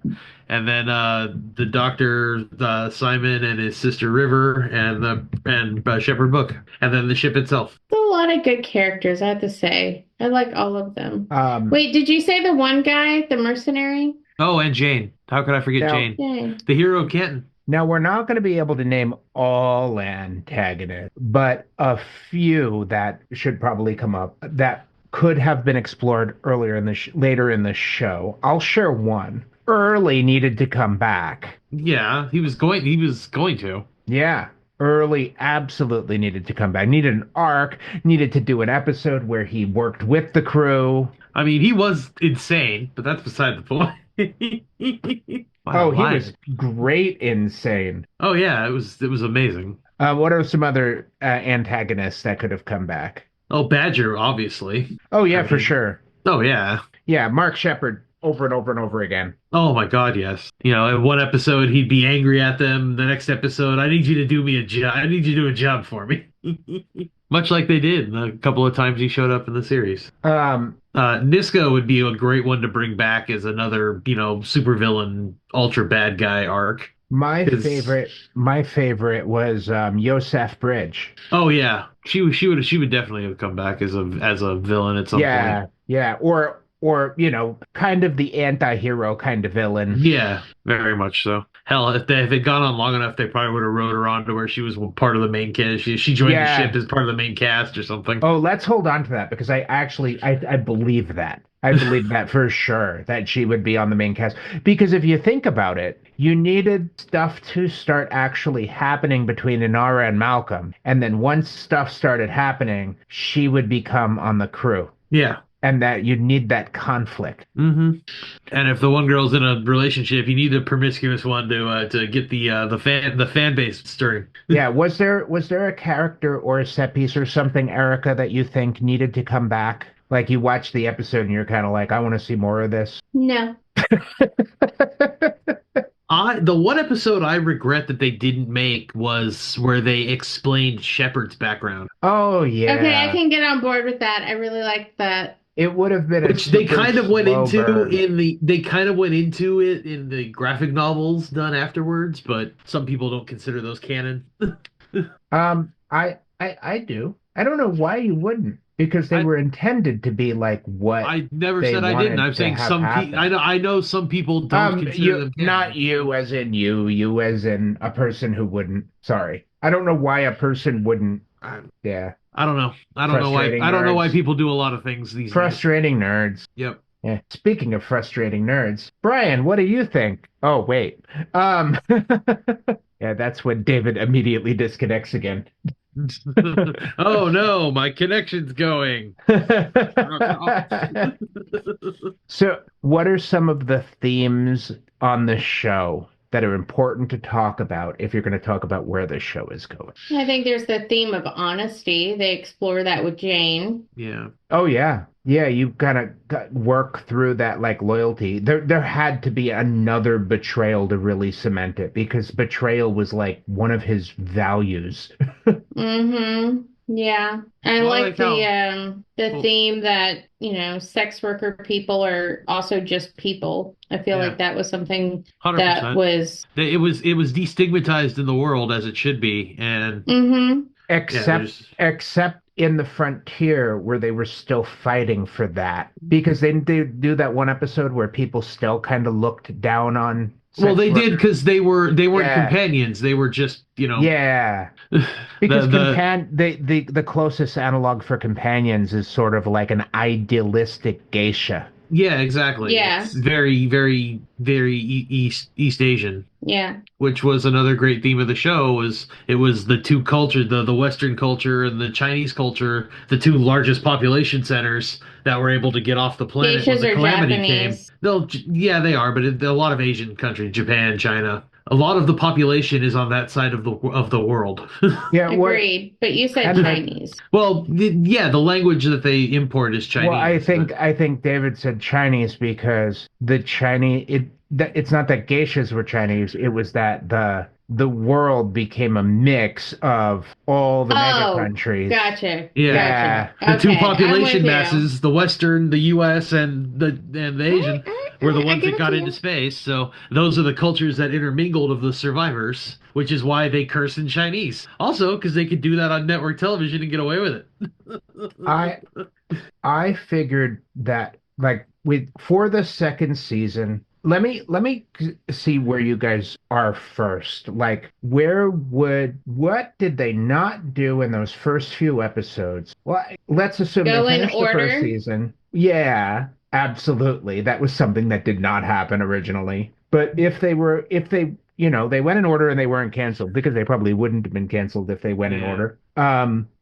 And then the doctor, Simon, and his sister River, and Shepherd Book, and then the ship itself. There's a lot of good characters, I have to say. I like all of them. Wait, did you say the one guy, the mercenary? Oh, and Jane. How could I forget Jane? Yay. The hero of Canton. Now, we're not going to be able to name all antagonists, but a few that should probably come up that could have been explored earlier later in the show. I'll share one. Early needed to come back. Yeah, he was going to. Yeah. Early absolutely needed to come back. Needed an arc, needed to do an episode where he worked with the crew. I mean, he was insane, but that's beside the point. Wow, he was great insane. Oh yeah, it was amazing. What are some other antagonists that could have come back? Oh, Badger, obviously. Oh yeah, for sure. Oh yeah. Yeah, Mark Shepard over and over and over again. Oh my God, yes. You know, in one episode he'd be angry at them. The next episode, I need you to do me a job. I need you to do a job for me. Much like they did a couple of times he showed up in the series. Niska would be a great one to bring back as another, supervillain, ultra bad guy arc. My favorite was Yosef Bridge. Oh yeah, she would definitely have come back as a villain at some point. Yeah, or kind of the anti-hero kind of villain. Yeah, very much so. Hell, if they'd gone on long enough, they probably would have wrote her on to where she was part of the main cast. She joined the ship as part of the main cast or something. Oh, let's hold on to that because I believe that. I believe that for sure, that she would be on the main cast. Because if you think about it, you needed stuff to start actually happening between Inara and Malcolm. And then once stuff started happening, she would become on the crew. Yeah. And that you'd need that conflict. Mm-hmm. And if the one girl's in a relationship, you need a promiscuous one to get the fan base stirring. Yeah. Was there a character or a set piece or something, Erica, that you think needed to come back? Like you watched the episode and you're kind of like, I want to see more of this. No. The one episode I regret that they didn't make was where they explained Shepard's background. Oh yeah. Okay, I can get on board with that. I really like that. It would have been which they kind of went into it in the graphic novels done afterwards, but some people don't consider those canon. I do. I don't know why you wouldn't, because they I were intended to be like what I never they said I didn't. wanted I'm to saying have some people. happen. I know some people don't consider You, them not canon. you as in you as in a person who wouldn't. Sorry. I don't know why a person wouldn't. I, Yeah. I don't know. I don't know why. Frustrating I don't know why nerds. people do a lot of things these days. Frustrating nerds. Yep. Yeah. Speaking of frustrating nerds, Brian, what do you think? Oh, wait. Um, yeah, that's when David immediately disconnects again. Oh no, my connection's going. So, what are some of the themes on the show that are important to talk about if you're going to talk about where the show is going? I think there's the theme of honesty. They explore that with Jane. Yeah. Oh yeah. Yeah, you kind of work through that like loyalty. There had to be another betrayal to really cement it because betrayal was like one of his values. Mm-hmm. Yeah. I Well, I like like how. the Well, theme that, sex worker people are also just people. I feel yeah, like that was something that 100%. was It was destigmatized in the world as it should be, and mm-hmm. yeah, except there's. except in the frontier where they were still fighting for that because they do that one episode where people still kind of looked down on Well, sex they did workers. because they weren't Yeah, companions. They were just yeah. the Because the the closest analog for companions is sort of like an idealistic geisha. yeah, exactly. Yeah. It's very very very East Asian, Yeah. which was another great theme of the show. Was it was the two cultures, the Western culture and the Chinese culture, the two largest population centers that were able to get off the planet when Geishas the are calamity came. Japanese. Yeah, they are, but a lot of Asian countries, Japan, China, a lot of the population is on that side of the world. Yeah, what Agreed. But you said and that Chinese. Well, yeah, the language that they import is well, Chinese, but I think David said Chinese because the Chinese it's not that geishas were Chinese, it was that the world became a mix of all the mega Oh, countries. gotcha. yeah, Gotcha. Yeah. the two Okay. I'm with population you. masses, the Western, the U.S., and the Asian, were the I ones give that it to got into you. space. So those are the cultures that intermingled of the survivors, which is why they curse in Chinese. Also, because they could do that on network television and get away with I it. I figured that like with for the second season, let me see where you guys are first. Like what did they not do in those first few episodes? Well, let's assume they Go in finished the first order. season. Yeah, absolutely. That was something that did not happen originally. But if they they went in order and they weren't canceled because they probably wouldn't have been canceled if they went in Yeah. order.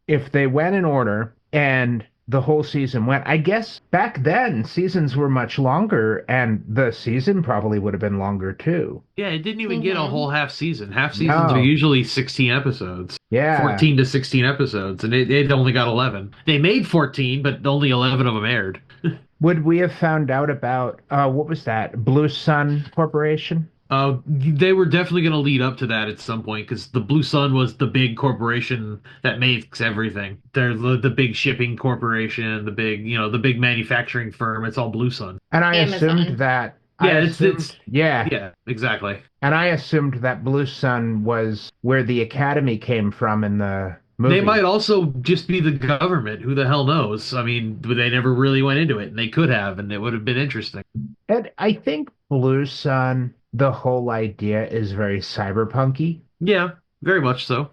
If they went in order and the whole season went. I guess back then seasons were much longer, and the season probably would have been longer too. Yeah, it didn't even get a Mm-hmm. whole half season. Half seasons are No, usually 16 episodes, yeah. 14 to 16 episodes, and it only got 11. They made 14, but only 11 of them aired. Would we have found out about what was that? Blue Sun Corporation? They were definitely going to lead up to that at some point because the Blue Sun was the big corporation that makes everything. They're the big shipping corporation, the big manufacturing firm. It's all Blue Sun. And I assumed Amazon. that I Yeah, assumed it's yeah, yeah, exactly. and I assumed that Blue Sun was where the Academy came from in the They might movie. also just be the government. Who the hell knows? I mean, they never really went into it, and they could have, and it would have been interesting. And I think Blue Sun, the whole idea is very cyberpunky. Yeah, very much so.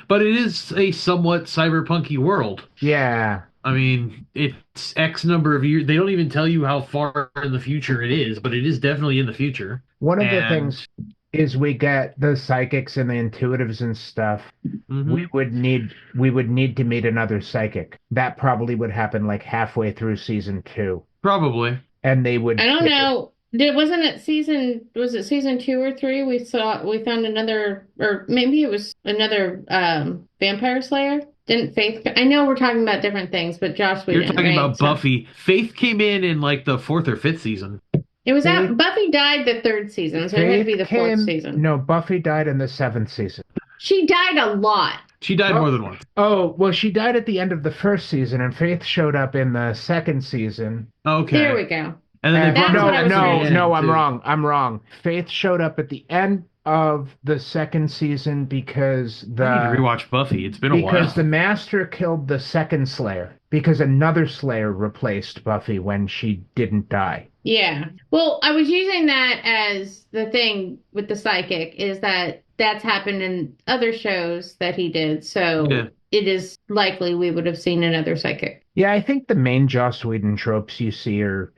But it is a somewhat cyberpunky world. Yeah. I mean, it's X number of years. They don't even tell you how far in the future it is, but it is definitely in the future. One of the And things is we get the psychics and the intuitives and stuff. hmm We would need to meet another psychic. That probably would happen like halfway through season two. probably. And they would I don't they would know. Was it season two or three? We found another, or maybe it was another vampire slayer. Didn't Faith? I know we're talking about different things, but Josh You're Whedon, talking right? about So Buffy. Faith came in like the fourth or fifth season. it was Faith out. Buffy died the third season, so it had to Faith be the fourth came season. no, Buffy died in the seventh season. She died a lot. She died Oh, more than once. oh, well, she died at the end of the first season, and Faith showed up in the second season. There Okay. we go. And then they And brought That's her what I back was at the trying no, to say. no, end I'm too. wrong. I'm wrong. Faith showed up at the end of the second season because I need to the rewatch Buffy. It's been a because while. the Master killed the second Slayer because another Slayer replaced Buffy when she didn't die. Yeah. Well, I was using that as the thing with the psychic is that that's happened in other shows that he did. Yeah. So it is likely we would have seen another psychic. Yeah, I think the main Joss Whedon tropes you see are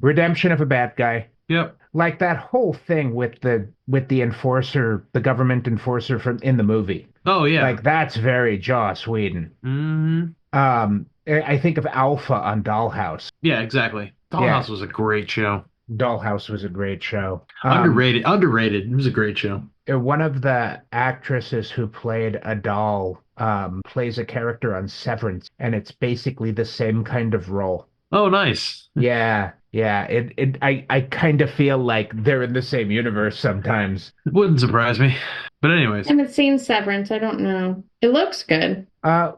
redemption of a bad guy. Yep. Like that whole thing with the enforcer, the government enforcer from in the movie. Oh yeah. Like that's very Joss Whedon. Hmm. I think of Alpha on Dollhouse. Yeah, exactly. Yeah. Dollhouse was a great show. Dollhouse was a great show. Underrated. Underrated. It was a great show. One of the actresses who played a doll plays a character on Severance, and it's basically the same kind of role. Oh, nice. Yeah, yeah. I kind of feel like they're in the same universe sometimes. Wouldn't surprise me. But anyways, I haven't seen Severance. I don't know. It looks good. I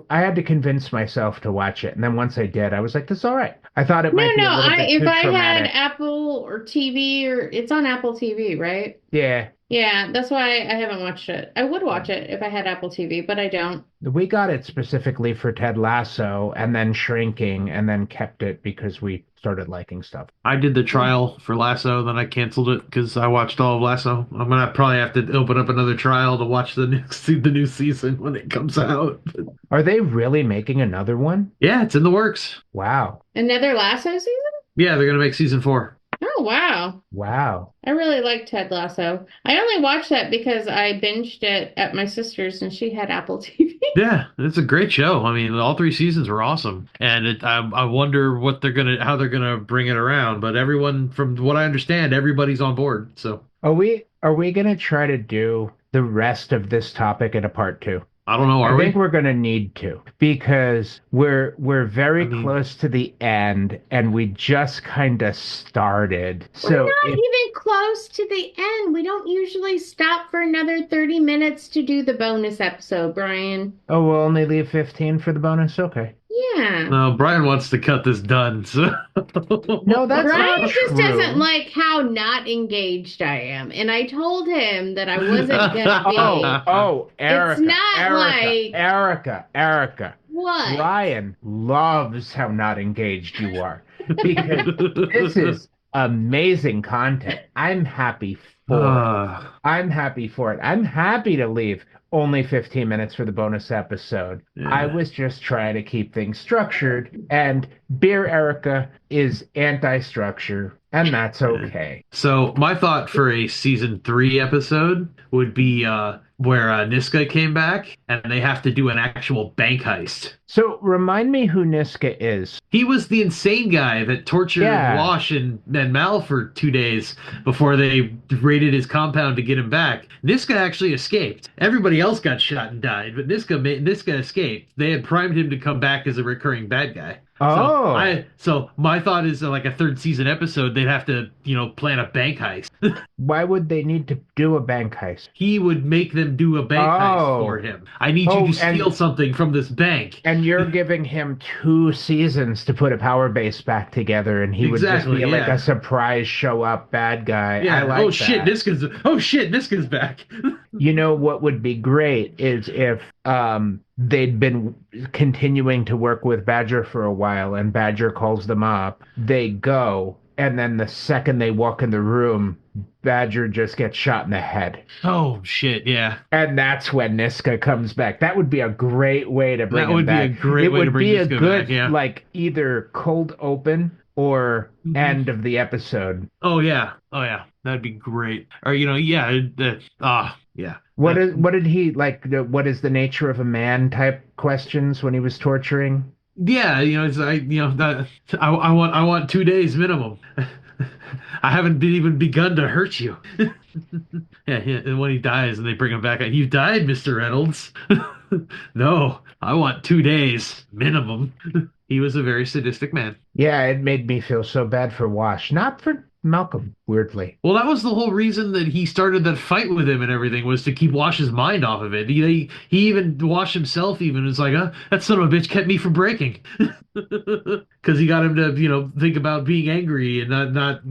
had to convince myself to watch it, and then once I did, I was like, "This is all right." I thought it No, might be no. a little bit If too I had traumatic. Apple or TV or it's on Apple TV, right? Yeah, Yeah, that's why I haven't watched it. I would watch it if I had Apple TV, but I don't. we got it specifically for Ted Lasso, and then Shrinking, and then kept it because we started liking stuff. I did the trial for Lasso, then I canceled it because I watched all of Lasso. I'm gonna probably have to open up another trial to watch the new season when it comes out. Are they really making another one? Yeah, it's in the works. Wow. Another Lasso season? Yeah, they're gonna make season 4. Oh, wow. Wow. I really like Ted Lasso. I only watched that because I binged it at my sister's and she had Apple TV. Yeah, it's a great show. I mean, all 3 seasons were awesome, and I wonder how they're gonna bring it around. But everyone, from what I understand, everybody's on board. So Are we gonna try to do the rest of this topic in a part 2? I don't know. I Are think we? we're gonna need to because we're very I mean- close to the end and we just kind of started. We're So not if, even close to the end. We don't usually stop for another 30 minutes to do the bonus episode, Brian. oh, we'll only leave 15 for the bonus. Okay. Yeah. No, Brian wants to cut this done. So No, that's Brian not just true. doesn't like how not engaged I am. And I told him that I wasn't gonna be. Oh, Erica, not Erica. What? Ryan loves how not engaged you are because this is amazing content. I'm happy for it. I'm happy for it. I'm happy to leave only 15 minutes for the bonus episode. Yeah. I was just trying to keep things structured, and Beer Erica is anti-structure, and that's okay. So my thought for a season 3 episode would be where Niska came back and they have to do an actual bank heist. So remind me who Niska is. He was the insane guy that tortured Yeah. Wash and Mal for 2 days before they raided his compound to get him back. Niska actually escaped. Everybody else got shot and died, but Niska escaped. They had primed him to come back as a recurring bad guy. Oh. So my thought is like a 3rd season episode, they'd have to, plan a bank heist. Why would they need to do a bank heist? He would make them do a bank heist for him. I need you to steal something from this bank. And you're giving him 2 seasons to put a power base back together, and he would just Exactly, be like yeah. a surprise show up bad guy. Yeah. I like Shit, that. Niska's back. You know what would be great is if they'd been continuing to work with Badger for a while, and Badger calls them up. They go, and then the second they walk in the room, Badger just gets shot in the head. Oh shit, yeah. And that's when Niska comes back. That would be a great way to bring That him would be back. a great way to bring It would Niska be a good, back, yeah. like, either cold open or end of the episode. Oh yeah. That'd be great. Or yeah. Yeah. What did he like? What is the nature of a man type questions when he was torturing? Yeah, it's I want 2 days minimum. I haven't even begun to hurt you. Yeah, and when he dies and they bring him back, you died, Mr. Reynolds. No, I want 2 days minimum. He was a very sadistic man. Yeah, it made me feel so bad for Wash, not for Malcolm, weirdly. Well, that was the whole reason that he started that fight with him and everything, was to keep Wash's mind off of it. He even, Wash himself even was like, that son of a bitch kept me from breaking. Because he got him to, think about being angry and not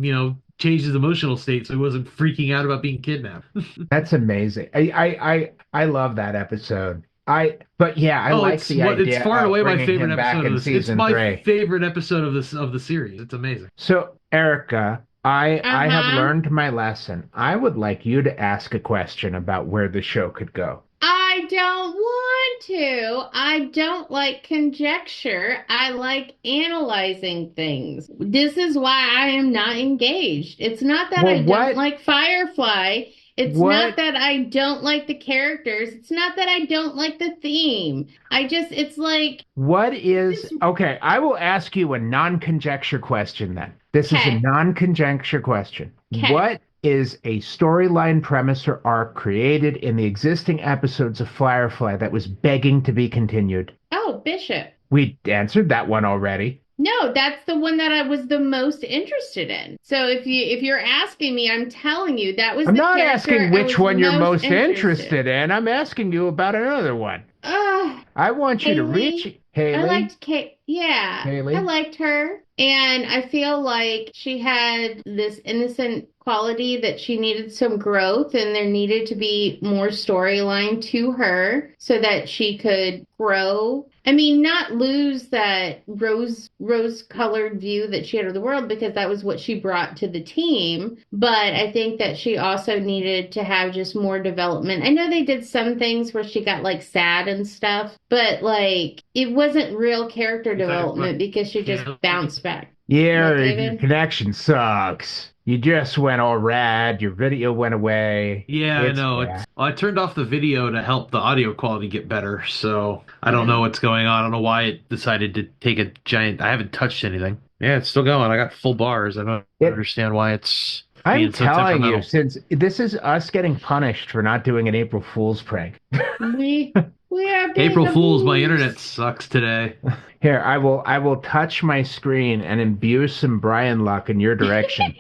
changed his emotional state so he wasn't freaking out about being kidnapped. That's amazing. I love that episode. But yeah, I Oh, like the it's idea far and of away my bringing favorite him back episode of in this. It's season my 3. favorite episode of the series. It's amazing. So, Erica, I have Uh-huh. learned my lesson. I would like you to ask a question about where the show could go. I don't want to. I don't like conjecture. I like analyzing things. This is why I am not engaged. It's not that Well, I what- don't like Firefly. It's What- not that I don't like the characters. It's not that I don't like the theme. It's like, What is okay? I will ask you a non-conjecture question then. This is a Okay. non-conjecture question. Okay. What is a storyline premise or arc created in the existing episodes of Firefly that was begging to be continued? oh, Bishop. We answered that one already. No, that's the one that I was the most interested in. So if you're asking me, I'm telling you that was I'm the not character asking I which was one you're most interested. interested in. I'm asking you about another one. Ugh. I want you to Haley? reach Haley. I liked Kate. Yeah, Haley? I liked her. And I feel like she had this innocent quality that she needed some growth, and there needed to be more storyline to her so that she could grow. I mean, not lose that rose-colored view that she had of the world, because that was what she brought to the team. But I think that she also needed to have just more development. I know they did some things where she got like sad and stuff, but like it wasn't real character development because she just bounced back. Yeah, What, your David? connection sucks. You just went all rad. Your video went away. Yeah, I It's know. bad. I turned off the video to help the audio quality get better, so I don't know what's going on. I don't know why it decided to take a giant. I haven't touched anything. Yeah, it's still going. I got full bars. I don't understand why it's I'm being so telling you, temperamental. since this is us getting punished for not doing an April Fool's prank. We are being April Fools, my abused. internet sucks today. Here, I will touch my screen and imbue some Brian luck in your direction,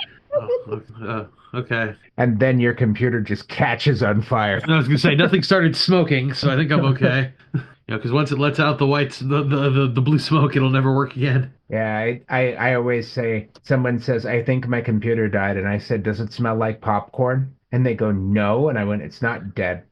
Okay. and then your computer just catches on fire. I was gonna say nothing started smoking, so I think I'm okay. Because once it lets out the white, the blue smoke, it'll never work again. Yeah, I always say, someone says, I think my computer died, and I said, does it smell like popcorn? And they go, no, and I went, it's not dead.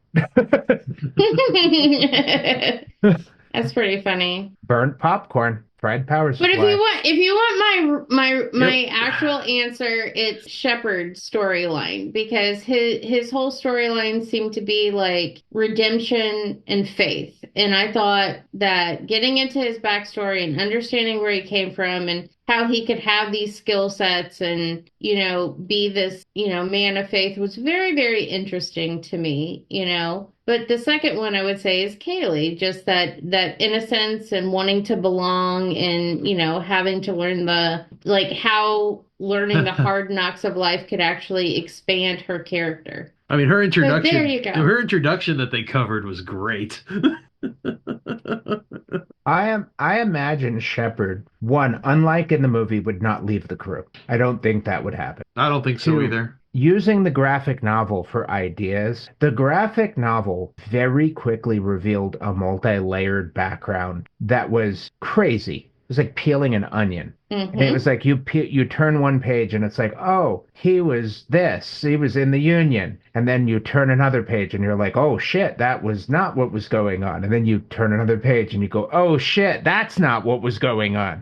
That's pretty funny. Burnt popcorn, fried power supply. But if you want my actual answer, it's Shepard's storyline, because his whole storyline seemed to be like redemption and faith. And I thought that getting into his backstory and understanding where he came from and how he could have these skill sets and, be this, man of faith was very, very interesting to me, But the second one I would say is Kaylee, just that innocence and wanting to belong and, having to learn how learning the hard knocks of life could actually expand her character. I mean, her introduction. there you go. Her introduction that they covered was great. I imagine Shepard, one, unlike in the movie, would not leave the crew. I don't think that would happen. I don't think so Two, either. Using the graphic novel for ideas, the graphic novel very quickly revealed a multi-layered background that was crazy. It was like peeling an onion. And it was like you turn one page and it's like, oh, he was this. He was in the Union. And then you turn another page and you're like, oh, shit, that was not what was going on. And then you turn another page and you go, oh, shit, that's not what was going on.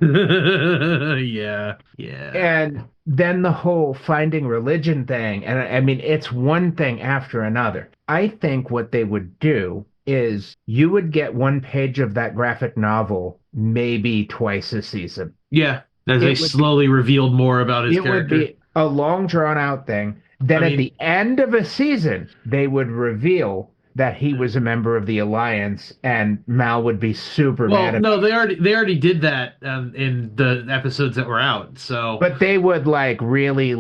Yeah. And then the whole finding religion thing. And I mean, it's one thing after another. I think what they would do is you would get one page of that graphic novel maybe twice a season. Yeah. As they slowly revealed more about his character. It would be a long drawn out thing. Then at the end of a season, they would reveal that he was a member of the Alliance, and Mal would be super mad at no, they already did that in the episodes that were out. So, but they would really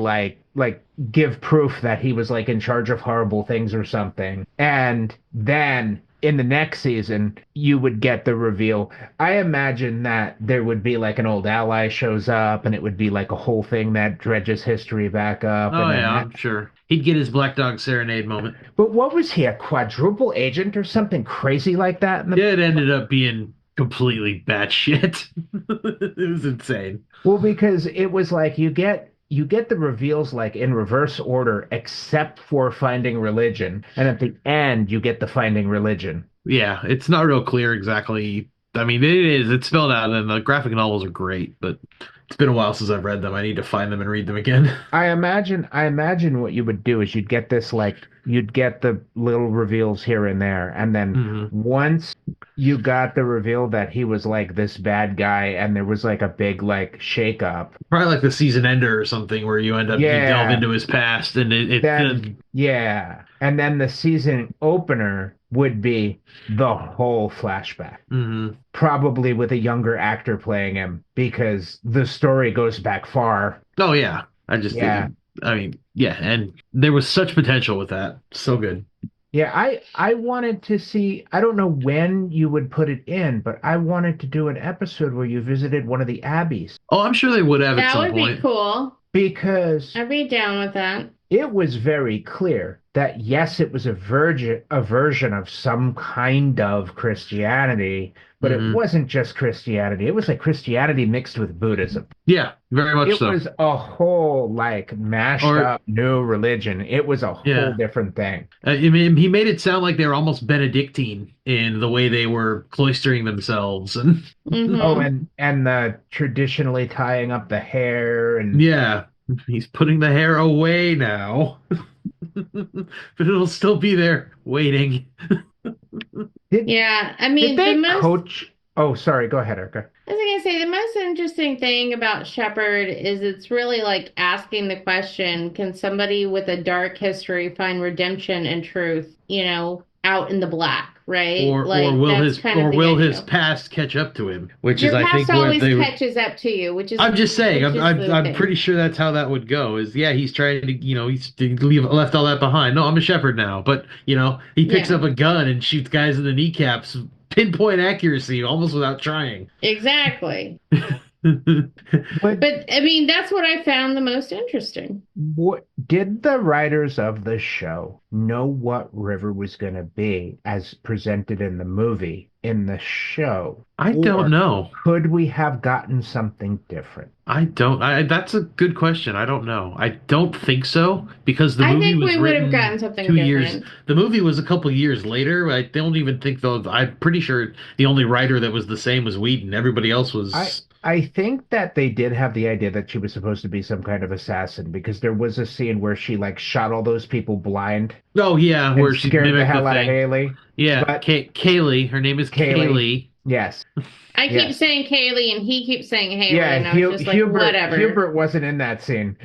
give proof that he was in charge of horrible things or something, and then in the next season you would get the reveal. I imagine that there would be an old ally shows up, and it would be a whole thing that dredges history back up. Oh yeah, I'm sure he'd get his Black Dog Serenade moment. But what was he, a quadruple agent or something crazy like that? It ended up being completely batshit. It was insane. Well, because it was you get you get the reveals like in reverse order, except for finding religion, and at the end you get the finding religion. Yeah, it's not real clear exactly. I mean, it is. It's spelled out, and the graphic novels are great, but it's been a while since I've read them. I need to find them and read them again. I imagine what you would do is you'd get the little reveals here and there, and then hmm once you got the reveal that he was like this bad guy, and there was like a big like shake up. Probably like the season ender or something, where you delve Yeah, into his past, and yeah, and then the season opener would be the whole flashback, mhm. probably with a younger actor playing him because the story goes back far. Oh yeah, I just Yeah. didn't. I mean, yeah, and there was such potential with that. So good. Yeah, I wanted to see, I don't know when you would put it in, but I wanted to do an episode where you visited one of the abbeys Oh, I'm sure they would have at That some would be point. cool. because I'd be down with that. it was very clear that yes, it was a version of some kind of Christianity, but it hmm wasn't just Christianity. It was like Christianity mixed with Buddhism. Yeah, very much It so. was a whole like mashed Or up new religion. It was a whole yeah, different thing. I mean, he made it sound like they were almost Benedictine in the way they were cloistering themselves, and Oh, Hmm. and the traditionally tying up the hair and yeah, he's putting the hair away now, but it'll still be there waiting. did Yeah, I did mean, the they most coach? Oh, sorry, go ahead, Erica. I was gonna say the most interesting thing about Shepard is it's really like asking the question, can somebody with a dark history find redemption and truth, out in the black, right? Like that's kind of Or the will his issue. past catch up to him? Which is, Your I past think, what always they were. catches up to you, I'm just saying. which is the I'm thing. pretty sure that's how that would go. Is yeah, he's trying to he's to leave left all that behind. No, I'm a shepherd now, but he picks Yeah, up a gun and shoots guys in the kneecaps, pinpoint accuracy, almost without trying. exactly. What But I mean, that's what I found the most interesting. what did the writers of the show know what River was going to be as presented in the movie in the show, I don't or know. could we have gotten something different? I don't. That's a good question. I don't know. I don't think so because the I movie think was we would have gotten written something 2 years. different. The movie was a couple years later. I don't even think though. I'm pretty sure the only writer that was the same was Whedon. Everybody else I was. I think that they did have the idea that she was supposed to be some kind of assassin because there was a scene where she like shot all those people blind Oh yeah, and where she scared the mimicked the hell out of thing. Haley. Yeah, But Kaylee. Her name is Kaylee, Kaylee. yes, I keep yes. saying Kaylee and he keeps saying Haley, Yeah, and I was just like, whatever. Hubert wasn't in that scene.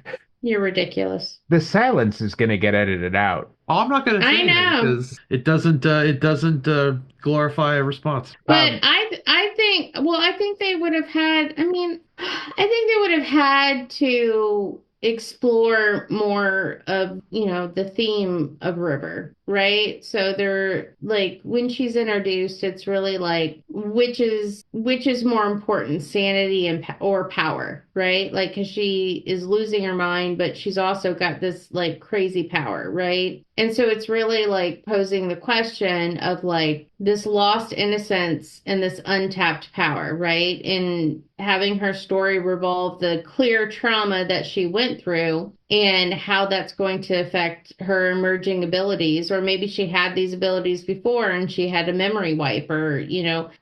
You're ridiculous. The silence is going to get edited out. Oh, I'm not going to say I anything know. because it doesn't glorify a response. But Um, I think well I think they would have had I mean I think they would have had to explore more of the theme of River, right? So they're like when she's introduced it's really like which is more important, sanity or power, right? Like because she is losing her mind but she's also got this like crazy power, right? And so it's really like posing the question of like this lost innocence and this untapped power, right? And having her story revolve the clear trauma that she went through and how that's going to affect her emerging abilities. Or maybe she had these abilities before and she had a memory wipe, or,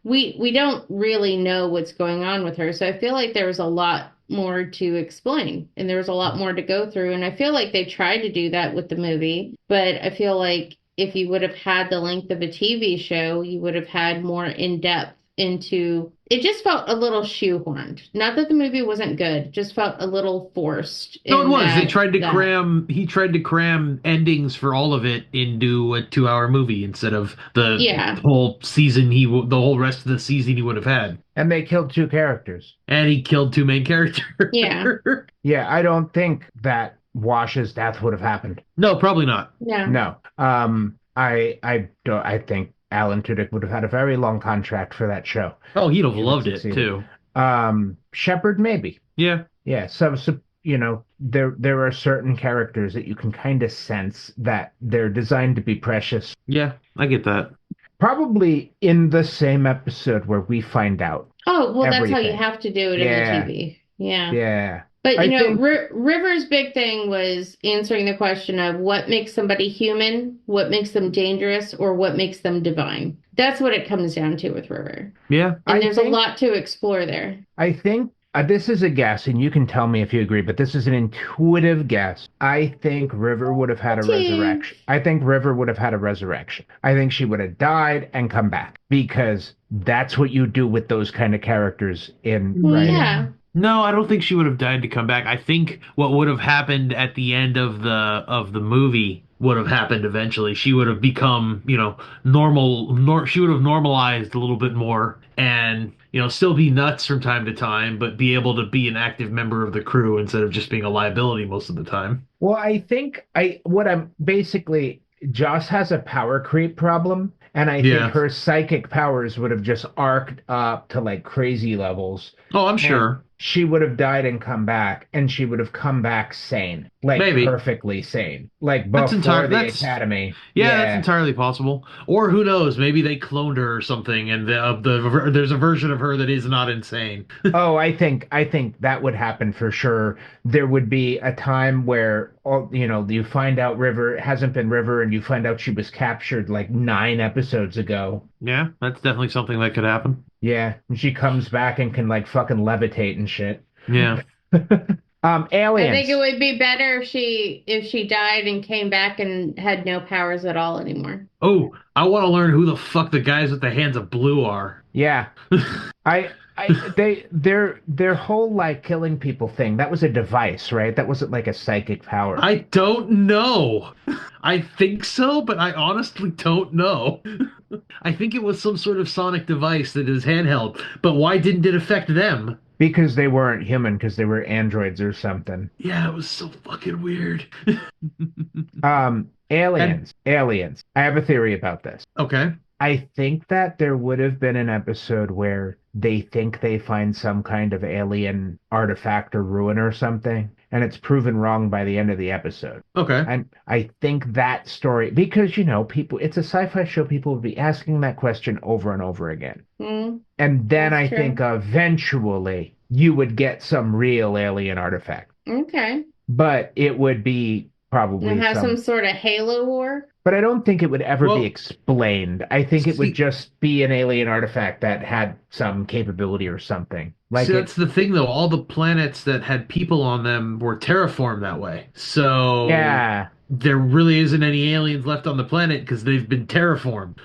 we don't really know what's going on with her. So I feel like there was a lot more to explain and there was a lot more to go through. And I feel like they tried to do that with the movie, but I feel like if you would have had the length of a TV show, you would have had more in depth into it. Just felt a little shoehorned. Not that the movie wasn't good, it just felt a little forced No, it in was. They that tried to that cram. He tried to cram endings for all of it into a 2 hour movie instead of the yeah. whole season. The whole rest of the season he would have had, and they killed two characters. and he killed two main characters. Yeah. Yeah, I don't think that Wash's death would have happened. No, probably not. Yeah. No. I think Alan Tudyk would have had a very long contract for that show. Oh, he'd have If it loved it succeeded. too. Shepard maybe. Yeah, Yeah, so there are certain characters that you can kind of sense that they're designed to be precious. yeah, I get that. Probably in the same episode where we find out Oh, well, that's how you everything. have to do it in the Yeah, TV. Yeah. yeah. But I think River's big thing was answering the question of what makes somebody human, what makes them dangerous, or what makes them divine. That's what it comes down to with River. Yeah. And I there's a think lot to explore there. I think this is a guess, and you can tell me if you agree, but this is an intuitive guess. I think River would have had a resurrection. I think River would have had a resurrection. I think she would have died and come back because that's what you do with those kind of characters in Well, writing. yeah. No, I don't think she would have died to come back. I think what would have happened at the end of the movie would have happened eventually. She would have become, she would have normalized a little bit more and, still be nuts from time to time, but be able to be an active member of the crew instead of just being a liability most of the time. Well, I think what I'm basically Joss has a power creep problem, and I think Yeah. her psychic powers would have just arced up to like crazy levels. Oh, I'm And sure. she would have died and come back, and she would have come back sane, like Maybe. perfectly sane, like That's before entire the that's academy. Yeah, that's Yeah. entirely possible. Or who knows, maybe they cloned her or something and there's a version of her that is not insane. Oh, I think that would happen for sure. There would be a time where you find out River hasn't been River, and you find out she was captured like 9 episodes ago. Yeah, that's definitely something that could happen. Yeah, and she comes back and can like fucking levitate and shit. Yeah. I think it Aliens. would be better if she died and came back and had no powers at all anymore. Oh, I want to learn who the fuck the guys with the hands of blue are. Yeah. Their whole like killing people thing, that was a device, right? That wasn't like a psychic power. I don't know. I think so, but I honestly don't know. I think it was some sort of sonic device that is handheld, but why didn't it affect them? Because they weren't human, because they were androids or something. Yeah, it was so fucking weird. And Aliens. I have a theory about this. okay. I think that there would have been an episode where they think they find some kind of alien artifact or ruin or something, and it's proven wrong by the end of the episode. Okay. And I think that story, because, people, it's a sci-fi show, people would be asking that question over and over again. Hmm. And then That's I true. think eventually you would get some real alien artifact, Okay. but it would be probably And have some sort of Halo war. but I don't think it would ever be Well, explained. I think it would see, just be an alien artifact that had some capability or something. Like see, it, that's the thing, though. All the planets that had people on them were terraformed that way. So yeah. there really isn't any aliens left on the planet because they've been terraformed.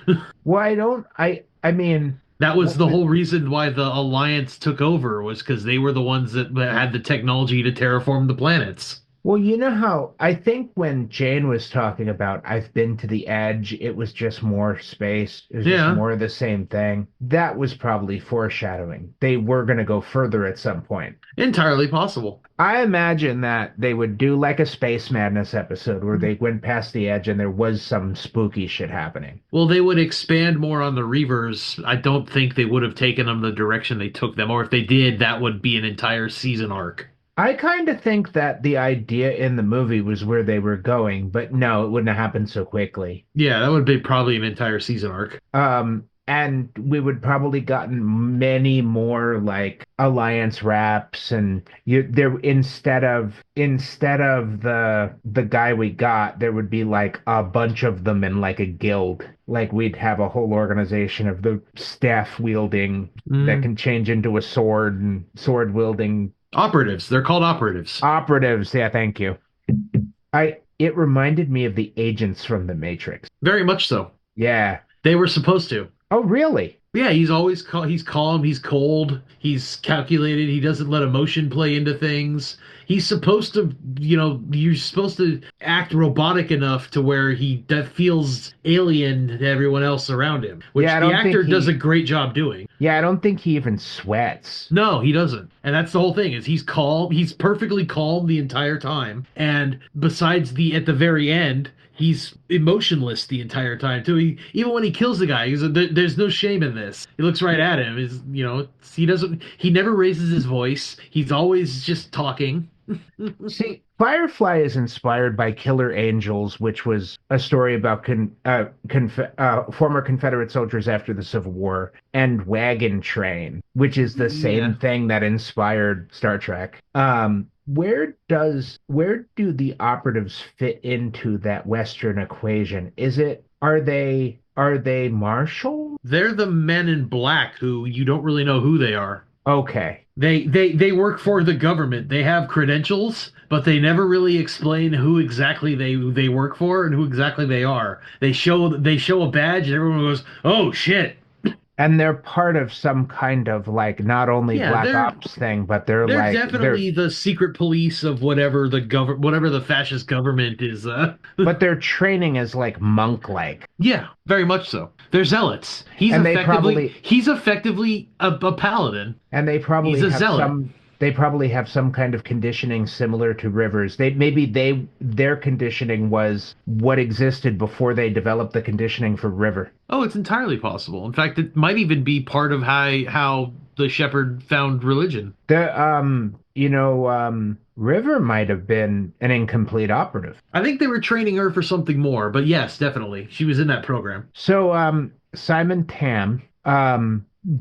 Well, I mean, That was what the would- whole reason why the Alliance took over, was because they were the ones that had the technology to terraform the planets. well, you know how I think when Jane was talking about I've been to the edge, it was just more space. It was just Yeah. more of the same thing. That was probably foreshadowing. They were going to go further at some point. Entirely possible. I imagine that they would do like a Space Madness episode where they went past the edge and there was some spooky shit happening. Well, they would expand more on the Reavers. I don't think they would have taken them the direction they took them, or if they did, that would be an entire season arc. I kind of think that the idea in the movie was where they were going, but no, it wouldn't have happened so quickly. Yeah, that would be probably an entire season arc. And we would probably gotten many more like alliance wraps, and there instead of the guy we got, there would be like a bunch of them in like a guild. Like we'd have a whole organization of the staff wielding that can change into a sword and sword wielding Operatives. They're called operatives. operatives. Yeah, thank you. It reminded me of the agents from the Matrix. Very much so. Yeah. They were supposed to. Oh, really? Yeah, he's always he's calm, he's cold, he's calculated, he doesn't let emotion play into things. He's supposed to, you're supposed to act robotic enough to where that feels alien to everyone else around him, which Yeah, I the don't think actor he- does a great job doing. Yeah, I don't think he even sweats. No, he doesn't. And that's the whole thing, is he's calm, he's perfectly calm the entire time. And besides at the very end, he's emotionless the entire time too. Even when he kills the guy, there's no shame in this. He looks right at him. He never raises his voice. He's always just talking. See, Firefly is inspired by Killer Angels, which was a story about former Confederate soldiers after the Civil War, and Wagon Train, which is the same Yeah. thing that inspired Star Trek. where do the operatives fit into that Western equation? Are they Marshall? They're the men in black who you don't really know who they are. Okay. They work for the government. They have credentials, but they never really explain who exactly they work for and who exactly they are. They show a badge and everyone goes, "Oh shit." And they're part of some kind of like not only Yeah, Black they're Ops thing, but they're they're like they're definitely the secret police of whatever the fascist government is. but their training is like monk-like. Yeah, very much so. They're zealots. He's And effectively he's effectively a paladin. and He's a zealot. they probably have some kind of conditioning similar to Rivers. Their conditioning was what existed before they developed the conditioning for River. Oh, it's entirely possible. In fact, it might even be part of how the shepherd found religion. River might have been an incomplete operative. I think they were training her for something more, but yes, definitely. She was in that program. So Simon Tam,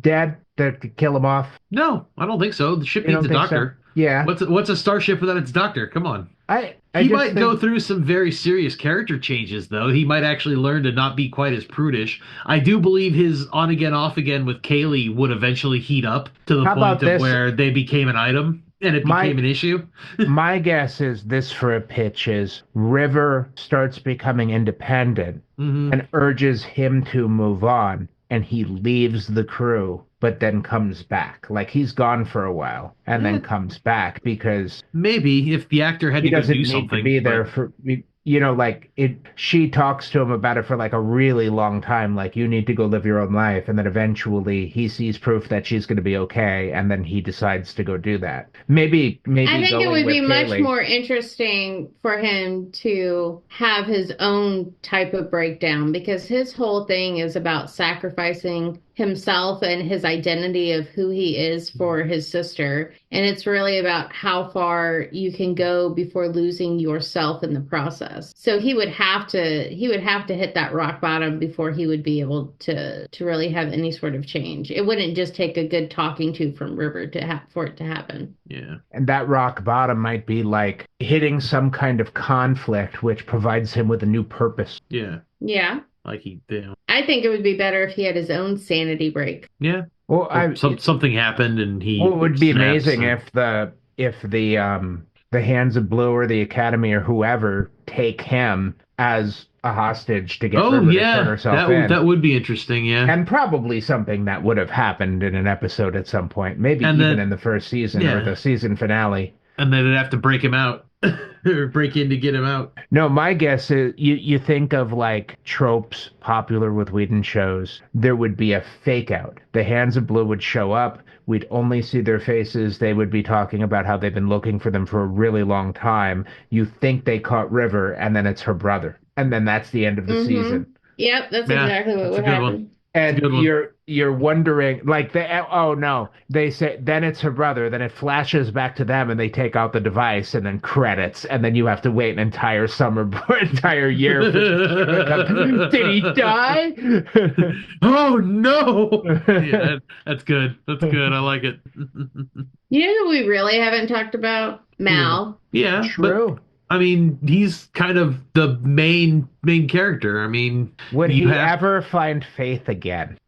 dead to kill him off. No, I don't think so. The ship You don't needs a think so? doctor. Yeah. What's a starship without its doctor? Come on. I He just might go think- through some very serious character changes, though. He might actually learn to not be quite as prudish. I do believe his on again, off again with Kaylee would eventually heat up to the How about point of this? where they became an item and it My- became an issue. My guess is this for a pitch is River starts becoming independent Hmm. and urges him to move on, and he leaves the crew, but then comes back. Like he's gone for a while and then comes back because Maybe if the actor had he to go doesn't do need something. to be there but- for like it she talks to him about it for like a really long time, like you need to go live your own life, and then eventually he sees proof that she's going to be okay, and then he decides to go do that. Maybe I think it going would with be much Kaylee. more interesting for him to have his own type of breakdown because his whole thing is about sacrificing himself and his identity of who he is for his sister. And it's really about how far you can go before losing yourself in the process. So he would have to hit that rock bottom before he would be able to really have any sort of change. It wouldn't just take a good talking to from River for it to happen. Yeah. And that rock bottom might be like hitting some kind of conflict, which provides him with a new purpose. Yeah. Yeah. Like he did. I think it would be better if he had his own sanity break. Yeah. Well, Something happened and he. well, it would be snaps amazing and- if the Hands of Blue or the Academy or whoever take him as a hostage to get Oh River to yeah, turn herself that in. that would be interesting. Yeah. And probably something that would have happened in an episode at some point, maybe And even then- in the first season yeah. or the season finale. And then they'd have to break him out or break in to get him out. No, my guess is you think of like tropes popular with Whedon shows. There would be a fake out. The Hands of Blue would show up. We'd only see their faces. They would be talking about how they've been looking for them for a really long time. You think they caught River, and then it's her brother. And then that's the end of the Mhm. season. Yep, that's Yeah, exactly what that's a would good happen. one. And Good one. you're wondering like oh no, they say then it's her brother, then it flashes back to them and they take out the device and then credits, and then you have to wait an entire summer entire year for did he die? Oh no! Yeah, that's good. That's good. I like it. You know who we really haven't talked about? Mal. Yeah, but True. I mean, he's kind of the main character. I mean, Would you he have- ever find faith again?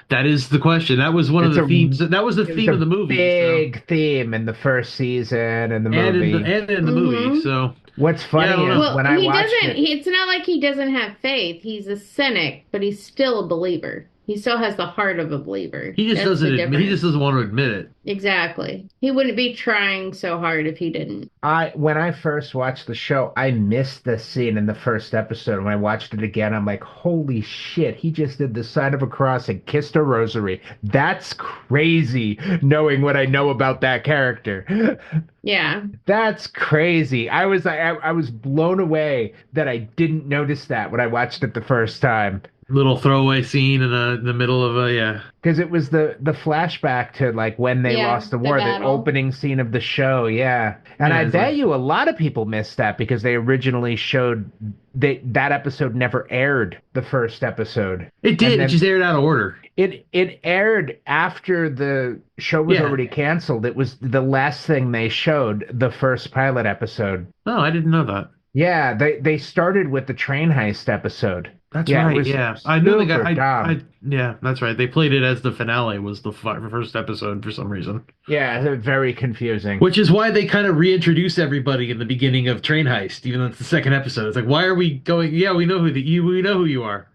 that is the question. That was one of It's the a- themes. That was the It's theme a of the movie. big theme in the first season and the and movie. in the movie. Mhm. So What's funny Yeah, I don't is know. Well, when I he watched doesn't. it, It's not like he doesn't have faith. He's a cynic, but he's still a believer. He still has the heart of a believer. he just That's doesn't. the Admit, he just difference. doesn't want to admit it. Exactly. He wouldn't be trying so hard if he didn't. when I first watched the show, I missed the scene in the first episode. When I watched it again, I'm like, holy shit, he just did the sign of a cross and kissed a rosary. That's crazy, knowing what I know about that character. Yeah. That's crazy. I was blown away that I didn't notice that when I watched it the first time. Little throwaway scene in the middle of a yeah. Because it was the flashback to like when they Yeah, lost the the war, the battle. opening scene of the show. Yeah, and Yeah, I it's bet like you a lot of people missed that because they originally showed that episode never aired the first episode, it and did. It then just aired out of order. it aired after the show was Yeah. already canceled. It was the last thing they showed, the first pilot episode. Oh, I didn't know that. Yeah, they started with the train heist episode. That's Yeah, it right. was Yeah, I knew they got. super dumb. Yeah, that's right. They played it as the finale was the first episode for some reason, Yeah, very confusing. which is why they kind of reintroduce everybody in the beginning of Train Heist, even though it's the second episode. It's like, why are we going? Yeah, we know we know who you are.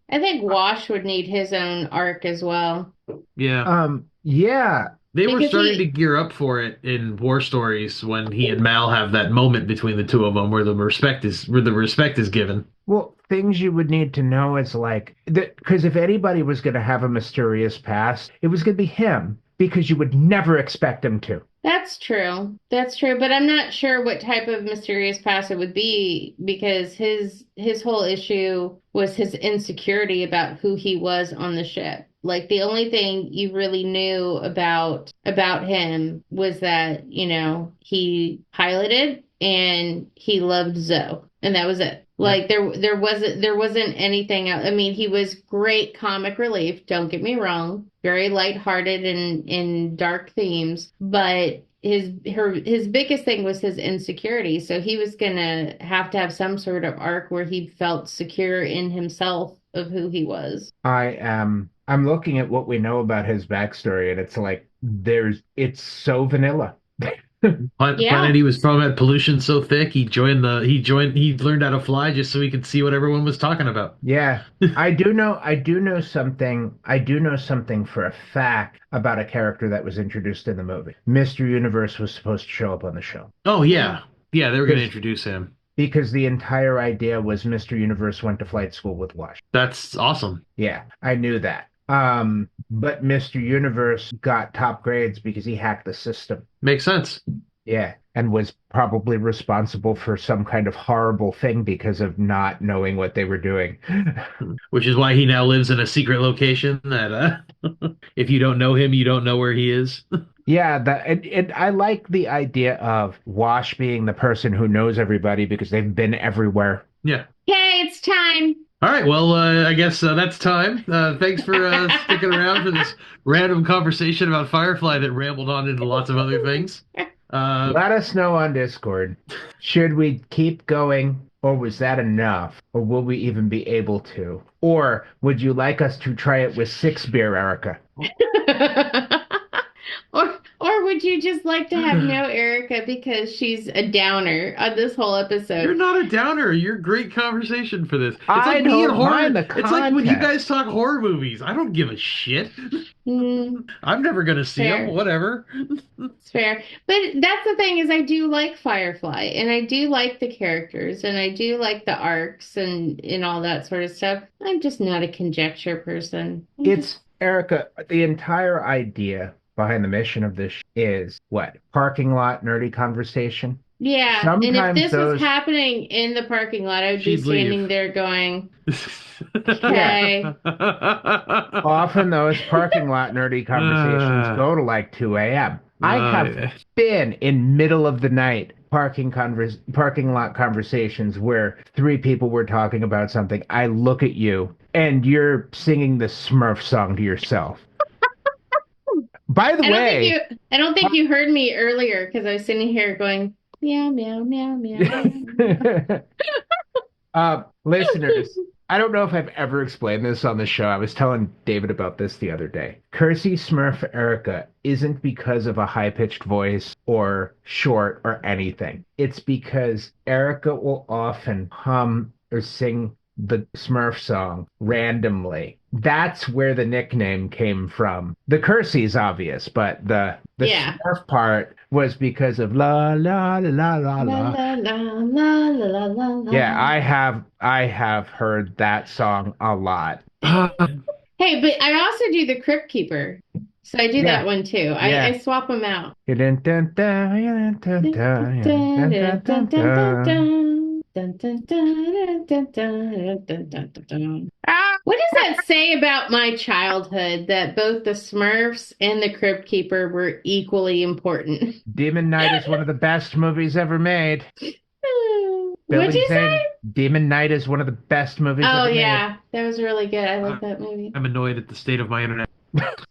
I think Wash would need his own arc as well. Yeah, Yeah, they were Because starting to he, gear up for it in War Stories when he and Mal have that moment between the two of them where the respect is given. well, things you would need to know is like that because if anybody was going to have a mysterious past, it was going to be him because you would never expect him to. that's true. That's true. But I'm not sure what type of mysterious past it would be because his whole issue was his insecurity about who he was on the ship. Like the only thing you really knew about him was that, he piloted and he loved Zoe. And that was it. Like there wasn't anything else. I mean, he was great comic relief, don't get me wrong. Very lighthearted and in dark themes, but his biggest thing was his insecurity. So he was gonna have to have some sort of arc where he felt secure in himself of who he was. I'm looking at what we know about his backstory, and it's like it's so vanilla. Yeah. Planet was probably had pollution so thick he learned how to fly just so he could see what everyone was talking about. Yeah, I do know something for a fact about a character that was introduced in the movie. Mr. Universe was supposed to show up on the show Oh yeah, yeah, they were going to because introduce him. because the entire idea was Mr. Universe went to flight school with Wash. That's awesome. Yeah, I knew that. But Mr. Universe got top grades because he hacked the system. Makes sense. Yeah, and was probably responsible for some kind of horrible thing because of not knowing what they were doing. Which is why he now lives in a secret location that if you don't know him, you don't know where he is. Yeah, and I like the idea of Wash being the person who knows everybody because they've been everywhere. Yeah. Okay, it's time. All right. Well, I guess that's time. Thanks for sticking around for this random conversation about Firefly that rambled on into lots of other things. Let us know on Discord. Should we keep going, or was that enough? Or will we even be able to? Or would you like us to try it with 6 beer, Erica? Or would you just like to have no Erica because she's a downer on this whole You're episode? not a downer. You're great conversation for this. It's I like me and don't horror. mind the It's like when you context. guys talk horror movies. I don't give a shit. Mm, I'm never gonna see fair. them. Whatever. It's fair. But that's the thing is I do like Firefly and I do like the characters and I do like the arcs and all that sort of stuff. I'm just not a conjecture person. It's Erica, the entire idea behind the mission of this is what? Parking lot nerdy conversation? Yeah, and if Sometimes this those, was happening in the parking lot, I would be She'd standing leave. there going, okay. often those parking lot nerdy conversations go to like 2 a.m. I have been in middle of the night parking lot conversations where 3 people were talking about something. I look at you and you're singing the Smurf song to yourself. By the way, I don't think you heard me earlier because I was sitting here going, meow, meow, meow, meow. listeners, I don't know if I've ever explained this on the show. I was telling David about this the other day. Kersey Smurf Erica isn't because of a high-pitched voice or short or anything. It's because Erica will often hum or sing the Smurf song randomly. That's where the nickname came from. The Kersey's obvious, but the Yeah. Smurf part was because of la la la la la La la. la la la la la la. Yeah, I have heard that song a lot. Hey, but I also do the Crypt Keeper. So I do Yeah. that one too. Yeah. I swap them out. Ah! What does that say about my childhood that both the Smurfs and the Crypt Keeper were equally important? Demon Knight is one of the best movies ever made. What'd you Zane, say? Demon Knight is one of the best movies Oh, ever yeah. That was really good. I like that movie. I'm annoyed at the state of my internet.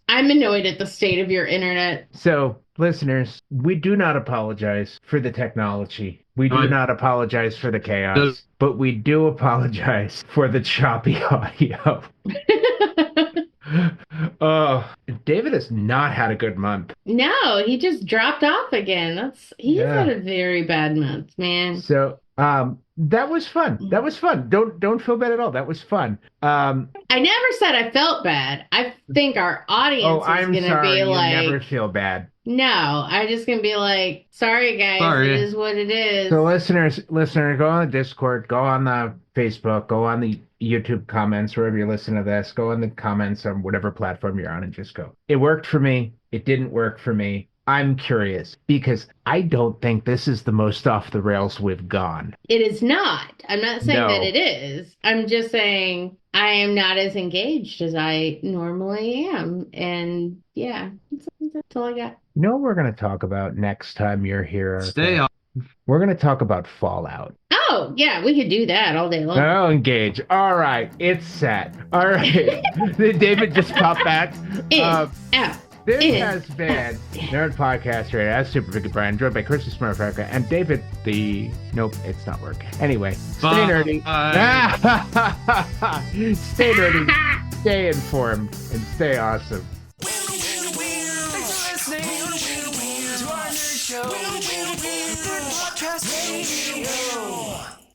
I'm annoyed at the state of your internet. So, listeners, we do not apologize for the technology. We do not apologize for the chaos, but we do apologize for the choppy audio. Oh, David has not had a good month. No, he just dropped off again. He's had a very bad month, man. So, that was fun. That was fun. Don't feel bad at all. That was fun. I never said I felt bad. I think our audience is going to be like, you never feel bad. No, I'm just going to be like, sorry guys, it is what it is. So listeners, go on the Discord, go on the Facebook, go on the YouTube comments, wherever you listen to this, go on the comments on whatever platform you're on and just go. It worked for me. It didn't work for me. I'm curious because I don't think this is the most off the rails we've gone. It is not. I'm not saying that it is. I'm just saying I am not as engaged as I normally am. And yeah, that's all I got. You know what we're going to talk about next time you're here? Stay on. We're going to talk about Fallout. Oh, yeah, we could do that all day long. Oh, engage. All right, it's set. All right. David just popped back. Out. This has been Nerd Podcast Radio. That's Super Vicky Brian, joined by Christy Smurfaka and David the... Nope, it's not working. Anyway, stay nerdy. Stay nerdy, stay informed, and stay awesome. Thanks for listening to our nerd show. Podcast Radio.